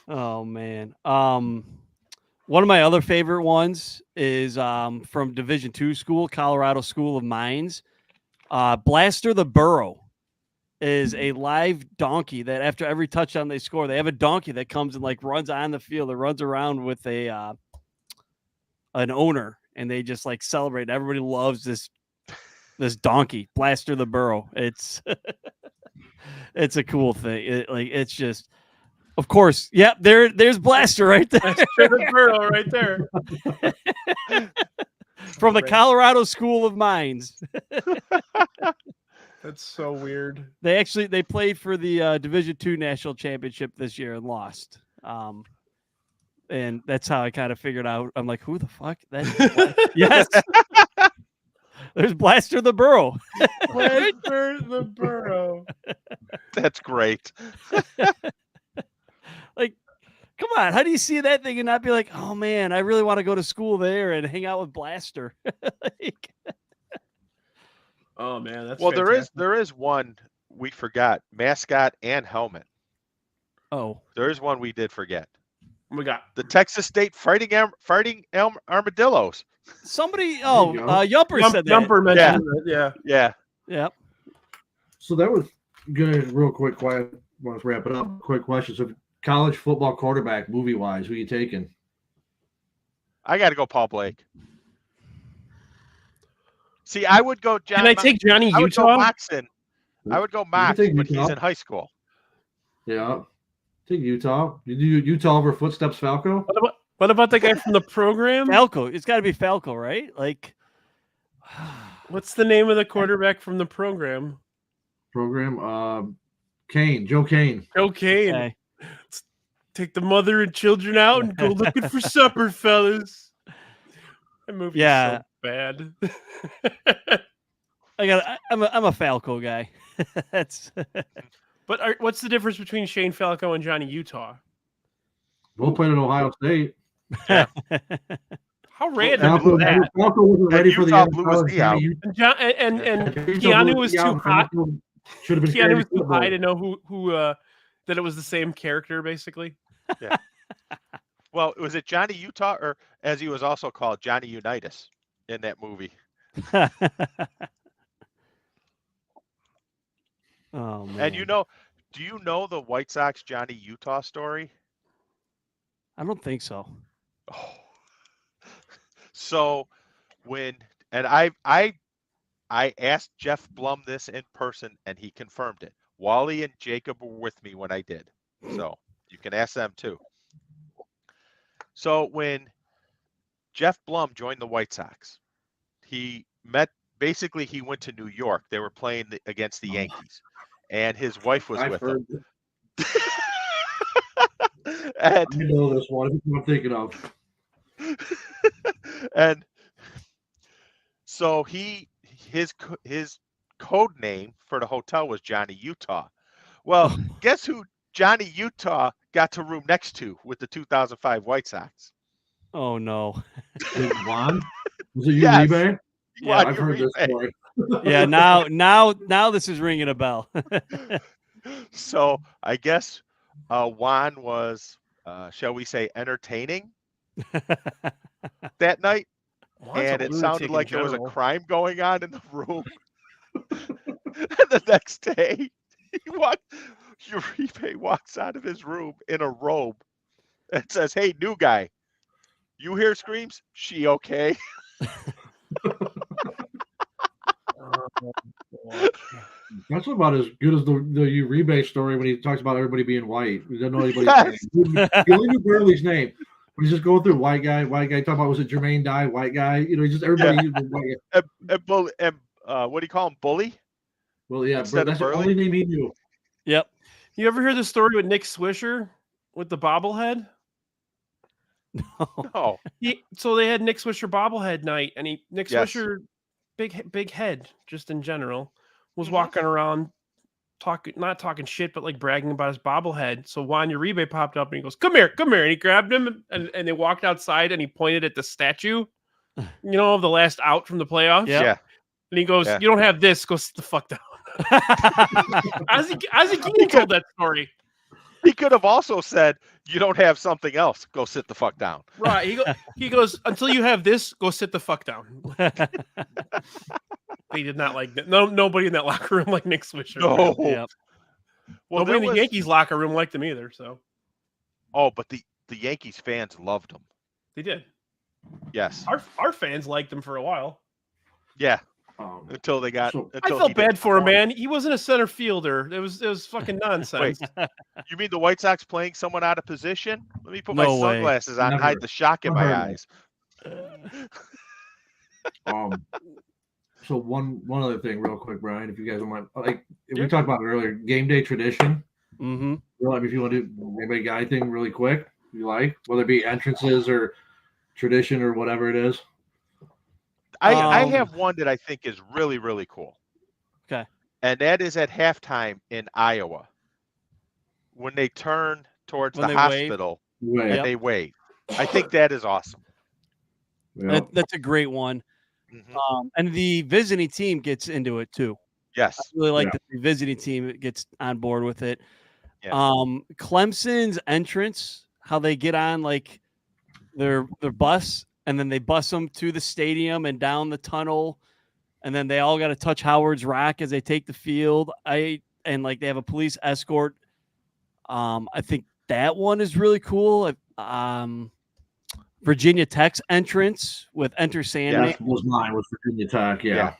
G: Oh man. One of my other favorite ones is from Division II school, Colorado School of Mines. Blaster the Burrow is a live donkey that after every touchdown they score, they have a donkey that comes and like runs on the field. It runs around with an owner, and they just like celebrate. Everybody loves this donkey, Blaster the Burrow. It's it's a cool thing. It's just, of course, yeah. There's Blaster right there.
E: The Burrow right there.
G: From the Colorado School of Mines.
E: That's so weird.
G: They played for the Division II National Championship this year and lost. And that's how I kind of figured out. I'm like, who the fuck? Yes. There's Blaster the Burrow.
E: Blaster the Burrow.
H: That's great.
G: Like, come on. How do you see that thing and not be like, oh man, I really want to go to school there and hang out with Blaster? Like,
E: Oh man, that's
H: Well,
E: fantastic.
H: there is one we forgot, mascot and helmet.
G: oh,
H: There is one we did forget.
E: We got
H: The Texas State Fighting Armadillos.
G: somebody.
F: There you go.
G: Yumper said that.
E: Yumper mentioned it. Yeah.
H: Yeah.
G: Yep.
F: So that was good. Real quick, quiet. Want to wrap it up? Quick question. So, college football quarterback, movie wise, who are you taking?
H: I got to go Paul Blake. See, I would go John.
E: Can I take Johnny
H: I would go
E: Utah?
H: Moxon. I would go
F: can
H: Mox,
F: take
H: but he's
F: Utah.
H: in high school.
F: Yeah. Take Utah. You do Utah over footsteps, Falco?
E: What about the guy from the program?
G: Falco. It's got to be Falco, right? Like,
E: What's the name of the quarterback from the program?
F: Kane, Joe Kane.
E: Joe Kane.
G: okay.
E: Let's take the mother and children out and go looking for supper, fellas. That movie is so bad.
G: I'm a Falco guy. That's.
E: But what's the difference between Shane Falco and Johnny Utah?
F: Both played at Ohio State.
H: Yeah.
E: How random is that?
F: Falco wasn't ready for the
H: Utah blew his knee out.
E: And Keanu was too hot.
F: Should have been
E: Keanu was too high to know who that it was the same character, basically.
H: Yeah. Well, was it Johnny Utah, or as he was also called, Johnny Unitas in that movie?
G: Oh man!
H: And do you know the White Sox Johnny Utah story?
G: I don't think so.
H: Oh. So I asked Jeff Blum this in person, and he confirmed it. Wally and Jacob were with me when I did, so you can ask them too. So when Jeff Blum joined the White Sox, he went to New York. They were playing against the Yankees, and his wife was with him.
F: I know this one. I'm thinking of.
H: And so his code name for the hotel was Johnny Utah. Well, guess who Johnny Utah got to room next to with the 2005 White Sox?
G: Oh no!
F: Juan? Was it you,
H: Yes.
F: Uribe?
H: Yeah,
F: I've heard this story.
G: Yeah, now this is ringing a bell.
H: So I guess Juan was, shall we say, entertaining that night, and it sounded like there was a crime going on in the room. And the next day, Uribe walks out of his room in a robe and says, "Hey, new guy, you hear screams? She okay?"
F: That's about as good as the Uribe story when he talks about everybody being white. He doesn't know anybody's
H: Yes.
F: name. He only knew Burley's name. But he's just going through white guy. Talking about, was it Jermaine Dye, white guy? He's just everybody.
H: Yeah.
F: White guy.
H: What do you call him? Bully?
F: Well, yeah,
H: Instead
F: that's
H: of
F: the
H: Burley?
F: only name he knew.
G: Yep.
E: You ever hear the story with Nick Swisher with the bobblehead?
H: No.
E: So they had Nick Swisher bobblehead night, and Nick
H: Yes.
E: Swisher, big head, just in general, was walking around not talking shit, but like bragging about his bobblehead. So Juan Uribe popped up and he goes, come here. And he grabbed him and they walked outside and he pointed at the statue, of the last out from the playoffs.
H: Yeah.
E: And he goes, you don't have this, go sit the fuck down. Ozzie Guillen told that story.
H: He could have also said, "You don't have something else. Go sit the fuck down."
E: Right. He goes, until you have this, go sit the fuck down. They did not like that. Nobody in that locker room liked Nick Swisher.
H: No.
G: Yep.
H: Well,
E: nobody in the Yankees locker room liked him either. So.
H: Oh, but the Yankees fans loved him.
E: They did.
H: Yes.
E: Our fans liked him for a while.
H: Yeah. Until they got.
F: So,
E: I felt bad for him, man. He wasn't a center fielder. It was fucking nonsense.
H: Wait, you mean the White Sox playing someone out of position? Let me put my
G: No way.
H: sunglasses on and
F: Never.
H: hide the shock in my
F: Never.
H: eyes.
F: So one other thing, real quick, Brian, if you guys don't mind, we talked about it earlier, game day tradition.
G: Mm-hmm.
F: If you want to do maybe a guy thing really quick, if you like, whether it be entrances or tradition or whatever it is.
H: I have one that I think is really, really cool.
G: Okay.
H: And that is at halftime in Iowa. When they turn towards
G: When
H: the
G: they
H: hospital
F: Right.
H: and they wave. I think that is awesome.
F: Yeah.
G: That's a great one.
H: Mhm.
G: And the visiting team gets into it too.
H: Yes.
G: I really like that the visiting team gets on board with it.
H: Yeah.
G: Clemson's entrance, how they get on like their bus and then they bus them to the stadium and down the tunnel, and then they all got to touch Howard's Rock as they take the field. They have a police escort. I think that one is really cool. Virginia Tech's entrance with Enter Sandman.
F: Yeah, that was mine with Virginia Tech. Yeah.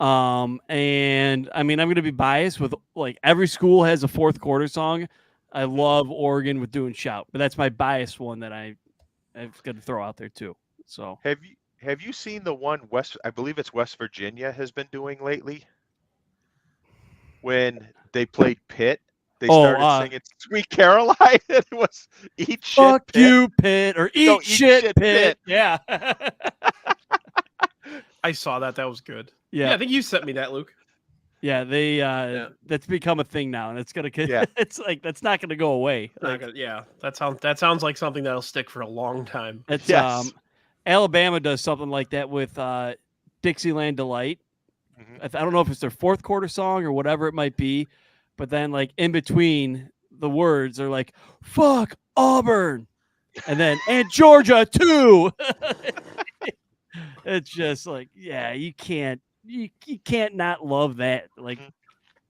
G: And I mean, I'm going to be biased with like every school has a fourth quarter song. I love Oregon with doing Shout, but that's my biased one that I've got to throw out there too. So
H: Have you seen the one I believe it's West Virginia has been doing lately? When they played Pitt, they started singing Sweet Caroline. It was Eat Shit
G: Fuck
H: Pitt.
G: You Pitt or Eat Shit Pitt. Yeah.
E: I saw that. That was good.
G: Yeah.
E: I think you sent me that, Luke.
G: Yeah, that's become a thing now, and it's gonna.
H: Yeah.
G: It's like that's not gonna go away.
E: That sounds like something that'll stick for a long time.
G: It's
H: Yes.
G: Alabama does something like that with Dixieland Delight.
H: Mhm.
G: I don't know if it's their fourth quarter song or whatever it might be, but then like in between the words are like "fuck Auburn," and then "and Georgia too." It's just like, yeah, you can't not love that. Like,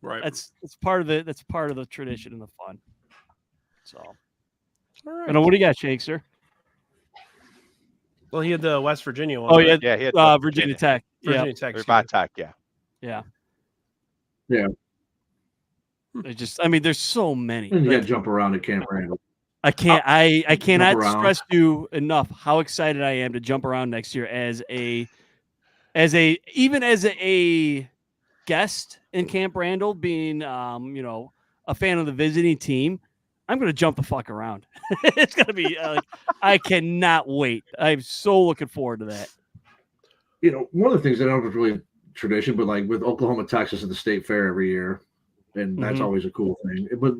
E: Right.
G: that's part of the tradition and the fun. So,
E: All right.
G: and what do you got, Shankster?
E: Well, he had the West Virginia one.
G: Oh
E: right?
G: yeah,
H: Yeah, he had
G: Virginia Tech.
E: Virginia Tech.
H: Vermont Tech, yeah.
G: Yeah.
F: Yeah.
G: I mean, there's so many.
F: And you
G: Like,
F: got to jump around at Camp Randall.
G: I cannot
F: around.
G: stress you enough how excited I am to jump around next year as a guest in Camp Randall, being a fan of the visiting team. I'm going to jump the fuck around. It's going to be I cannot wait. I'm so looking forward to that.
F: You know, one of the things that I don't know if it's really a tradition, but like with Oklahoma, Texas at the state fair every year, and that's
G: Mhm.
F: always a cool thing. But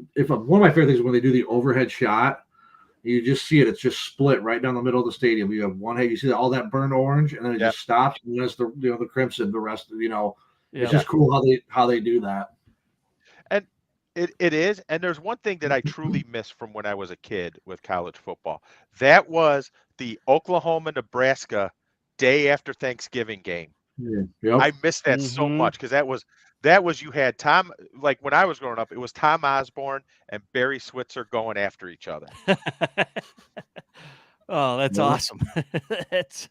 F: one of my favorite things is when they do the overhead shot, you just see it. It's just split right down the middle of the stadium. You have one head, you see all that burnt orange, and then it
H: Yep.
F: just stops, and then it's the crimson. The rest,
G: Yeah.
F: it's just cool how they do that.
H: And it is. And there's one thing that I truly miss from when I was a kid with college football. That was the Oklahoma-Nebraska day after Thanksgiving game.
F: Yeah. Yep.
H: I missed that so
G: Mhm.
H: much because that was you had Tom, like when I was growing up, it was Tom Osborne and Barry Switzer going after each other.
G: Oh, that's
F: Yeah.
G: awesome. That's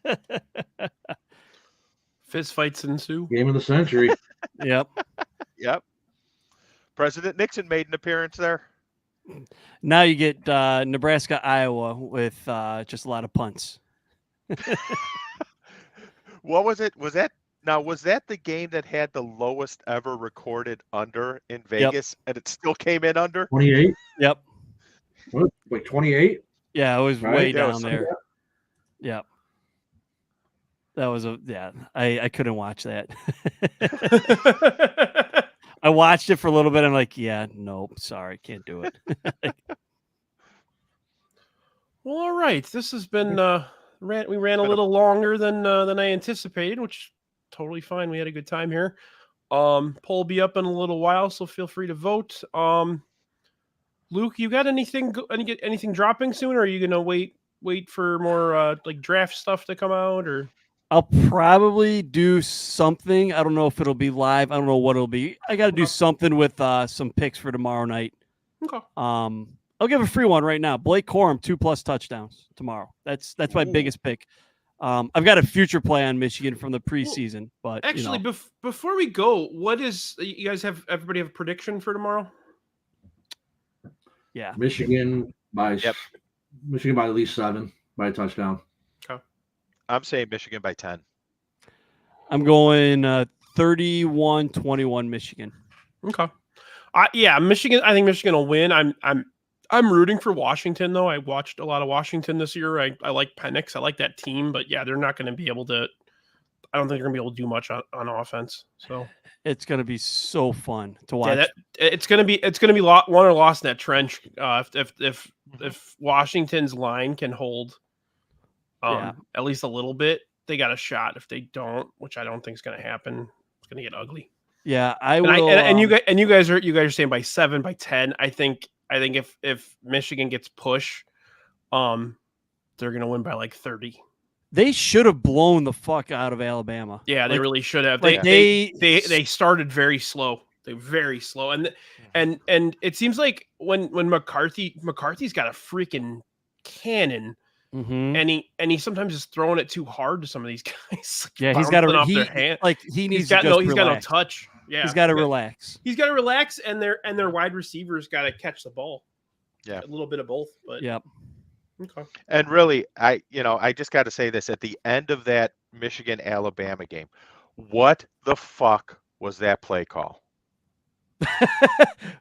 E: Fist fights ensue.
F: Game of the century.
G: yep.
H: Yep. President Nixon made an appearance there.
G: Now you get Nebraska, Iowa with just a lot of punts.
H: What was it? Was that the game that had the lowest ever recorded under in Vegas and it still came in under?
F: 28.
G: Yep.
F: What? Like 28.
G: Yeah, it was
F: Right?
G: way
H: Yeah, it
G: down
H: was
G: there. Yep. That was I couldn't watch that. I watched it for a little bit. I'm like, yeah, nope, sorry, can't do it.
E: Well, all right. This has been we ran a little longer than I anticipated, which totally fine. We had a good time here. Poll will be up in a little while, so feel free to vote. Luke, you got anything dropping soon, or are you gonna wait for more like draft stuff to come out, or?
G: I'll probably do something. I don't know if it'll be live. I don't know what it'll be. I got to do something with some picks for tomorrow night.
E: Okay.
G: I'll give a free one right now. Blake Corum 2+ touchdowns tomorrow. That's my biggest pick. I've got a future play on Michigan from the preseason, but
E: Actually, before we go, what is you guys have? Everybody have a prediction for tomorrow?
G: yeah,
F: Michigan by
H: Yep.
F: Michigan by at least 7 by a touchdown.
H: I'm saying Michigan by 10.
G: I'm going 31-21 Michigan.
E: Okay. Michigan. I think Michigan will win. I'm rooting for Washington though. I watched a lot of Washington this year. I like Penix. I like that team, but yeah, they're not going to be able to. I don't think they're going to be able to do much on offense. So
G: It's going to be so fun to watch.
E: yeah, it's going to be won or lost in that trench. If Washington's line can hold, at least a little bit, they got a shot. If they don't, which I don't think is going to happen, it's going to get ugly.
G: Yeah, I will.
E: You guys are saying by 7, by 10. I think if Michigan gets push, they're going to win by like 30.
G: They should have blown the fuck out of Alabama.
E: Yeah, they really should have.
G: like
E: They started very slow. They're very slow, and it seems like when McCarthy's got a freaking cannon.
G: Mhm.
E: and he sometimes is throwing it too hard to some of these guys.
G: Yeah, he's got
E: off
G: to
E: their hand.
G: he needs
E: He's got
G: to just
E: he's got no
G: relax.
E: touch. Yeah,
G: He's got to relax.
E: He's got to relax, and their wide receivers got to catch the ball.
H: Yeah.
E: A little bit of both, but
G: Yep.
E: okay.
H: And really, I just got to say this at the end of that Michigan-Alabama game. What the fuck was that play call?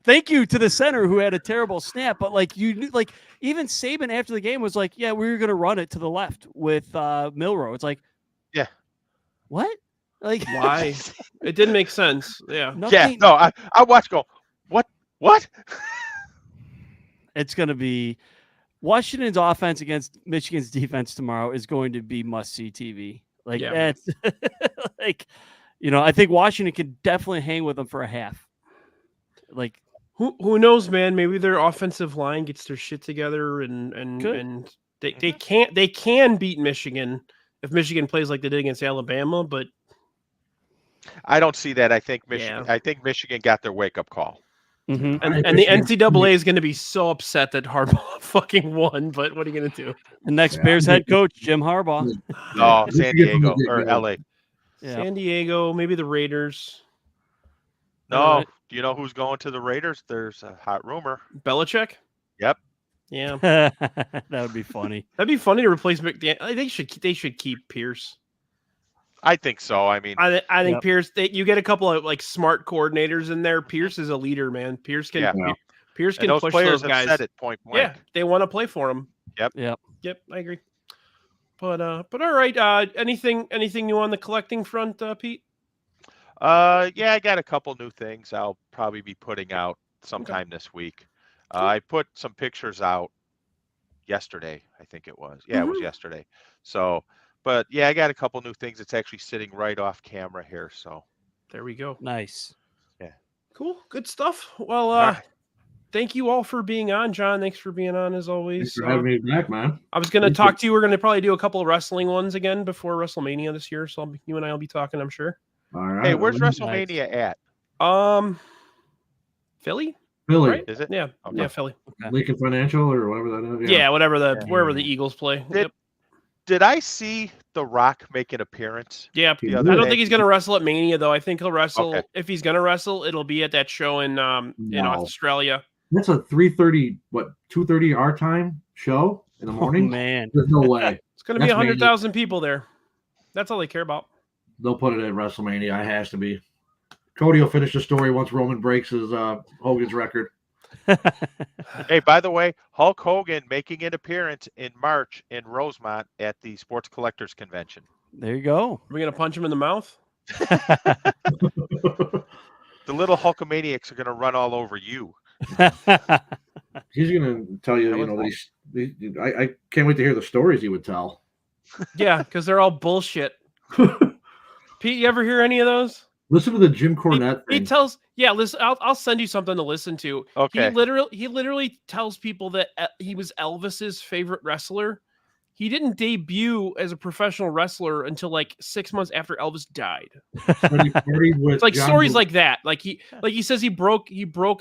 G: Thank you to the center who had a terrible snap, but like even Saban after the game was like, "Yeah, we were going to run it to the left with Milrow." It's like,
H: yeah,
G: what? Like
E: Why? It didn't make sense. Yeah.
H: Yeah. No, I watched go. What?
G: It's going to be Washington's offense against Michigan's defense tomorrow is going to be must-see TV. Like that's like, I think Washington could definitely hang with them for a half. Like,
E: who knows, man? Maybe their offensive line gets their shit together, and they can beat Michigan if Michigan plays like they did against Alabama. But
H: I don't see that. I think Michigan got their wake up call.
G: Mm-hmm.
E: And the NCAA is going to be so upset that Harbaugh fucking won. But what are you going to do?
G: The next Bears head coach, Jim Harbaugh.
H: Oh, San Diego or LA.
G: Yeah.
E: San Diego, maybe the Raiders.
H: No, do you know who's going to the Raiders? There's a hot rumor.
E: Belichick?
H: Yep.
E: Yeah.
G: That would be funny.
E: That'd be funny to replace McDaniel. They should keep Pierce.
H: I think so. I mean,
E: I think Pierce. You get a couple of like smart coordinators in there. Pierce is a leader, man. Pierce can Pierce can
H: those
E: push
H: players
E: those guys.
H: have said it point blank.
E: Yeah, they want to play for him.
G: Yep.
E: I agree. But all right. Anything new on the collecting front, Pete?
H: Yeah, I got a couple new things I'll probably be putting out sometime this week. I put some pictures out yesterday, I think it was. Yeah, It was yesterday. So, but yeah, I got a couple new things. It's actually sitting right off camera here. So
E: there we go.
G: Nice.
H: Yeah.
E: Cool. Good stuff. Well, thank you all for being on, John. Thanks for being on as always.
F: Thanks for having me back, man.
E: I was going to talk to you. We're going to probably do a couple of wrestling ones again before WrestleMania this year. So you and I will be talking, I'm sure.
F: All right.
H: Hey, where's WrestleMania at?
E: Philly,
F: Philly?
H: Is it?
E: Yeah,
H: Okay.
E: yeah, Philly.
F: Lincoln Financial or whatever that is.
E: Yeah, wherever the Eagles play.
H: Did I see The Rock make an appearance?
E: Yeah.
H: the
E: I
H: other
E: don't
H: day?
E: think he's going to wrestle at Mania though. I think he'll wrestle.
H: Okay.
E: If he's going to wrestle, it'll be at that show in Australia.
F: That's a 3:30, 2:30 our time show in the morning.
G: Man,
F: There's no way.
E: It's going to be 100,000 people there. That's all they care about.
F: They'll put it at WrestleMania. It has to be. Cody will finish the story once Roman breaks his Hogan's record.
H: Hey, by the way, Hulk Hogan making an appearance in March in Rosemont at the Sports Collectors Convention.
G: there you go.
E: Are we going to punch him in the mouth?
H: The little Hulkamaniacs are going to run all over you.
F: He's going to tell you, I can't wait to hear the stories he would tell.
E: Yeah, because they're all bullshit. Pete, you ever hear any of those?
F: Listen to the Jim Cornette
E: He
F: thing.
E: tells, listen, I'll send you something to listen to.
H: Okay.
E: He literally tells people that he was Elvis's favorite wrestler. He didn't debut as a professional wrestler until like 6 months after Elvis died. It's like stories like that. Like he says he broke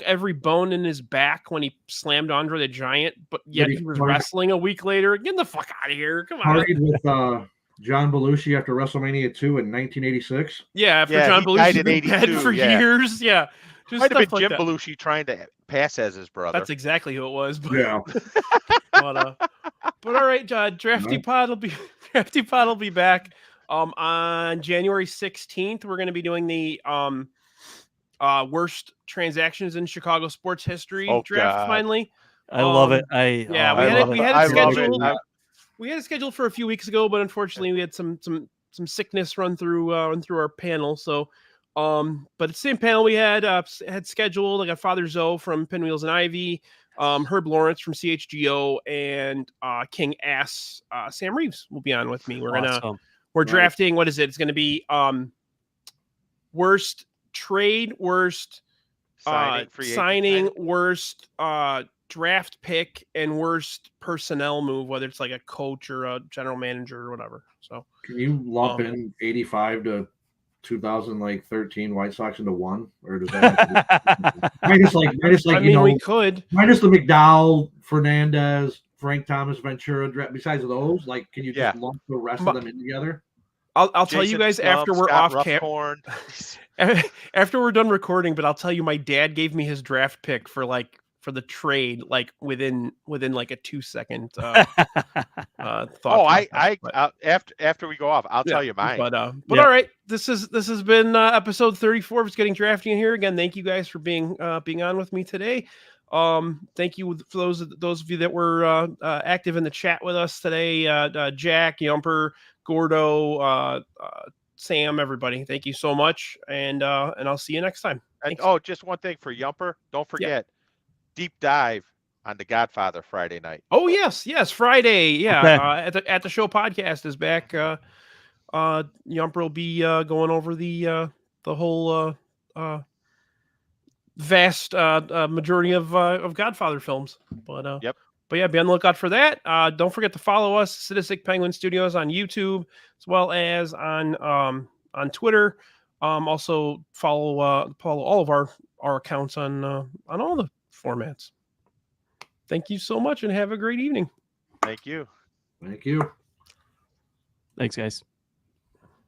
E: every bone in his back when he slammed Andre the Giant, but yet he was wrestling a week later. Get the fuck out of here! Come on.
F: Partied with John Belushi after WrestleMania 2 in 1986.
E: Yeah, after John Belushi's been dead for years. Yeah. Just
H: Might have
E: stuff
H: been Jim
E: like that.
H: Belushi trying to pass as his brother.
E: That's exactly who it was. But,
F: Yeah.
E: but all right, Drafty Pod will be back on January 16th. We're going to be doing the worst transactions in Chicago sports history draft.
H: God.
E: Finally,
G: I love it.
E: We had it scheduled. We had it scheduled for a few weeks ago, but unfortunately, we had some sickness run through our panel. So, but the same panel we had scheduled. I got Father Zoe from Pinwheels and Ivy, Herb Lawrence from CHGO, and King Ass Sam Reeves will be on with me. We're drafting. What is it? It's going to be worst trade, worst signing, worst draft pick, and worst personnel move, whether it's like a coach or a general manager or whatever. So
F: can you lump in 85 to 2013 White Sox into one, or does that minus
E: we could
F: minus the McDowell, Fernandez, Frank Thomas, Ventura draft? Besides those, like, can you just lump the rest of them in together?
E: I'll tell you guys after we're off
H: Roughcorn.
E: after we're done recording, but I'll tell you my dad gave me his draft pick for the trade like within like a 2-second thought.
H: After we go off, I'll tell you mine.
E: But all right, this has been episode 34 of It's Getting Drafty in here. Again, thank you guys for being on with me today. Thank you for those of you that were active in the chat with us today. Jack, Yumper, Gordo, Sam, everybody. Thank you so much, and I'll see you next time.
H: Just one thing for Yumper. Don't forget, deep dive on The Godfather Friday night.
E: Oh yes, Friday. Yeah, at the show podcast is back. Yumper will be going over the whole vast majority of Godfather films. But yeah, be on the lookout for that. Don't forget to follow us, Sadistic Penguin Studios, on YouTube as well as on Twitter. Also follow all of our accounts on all the formats. Thank you so much and have a great evening.
H: Thank you.
F: Thank you.
G: Thanks, guys.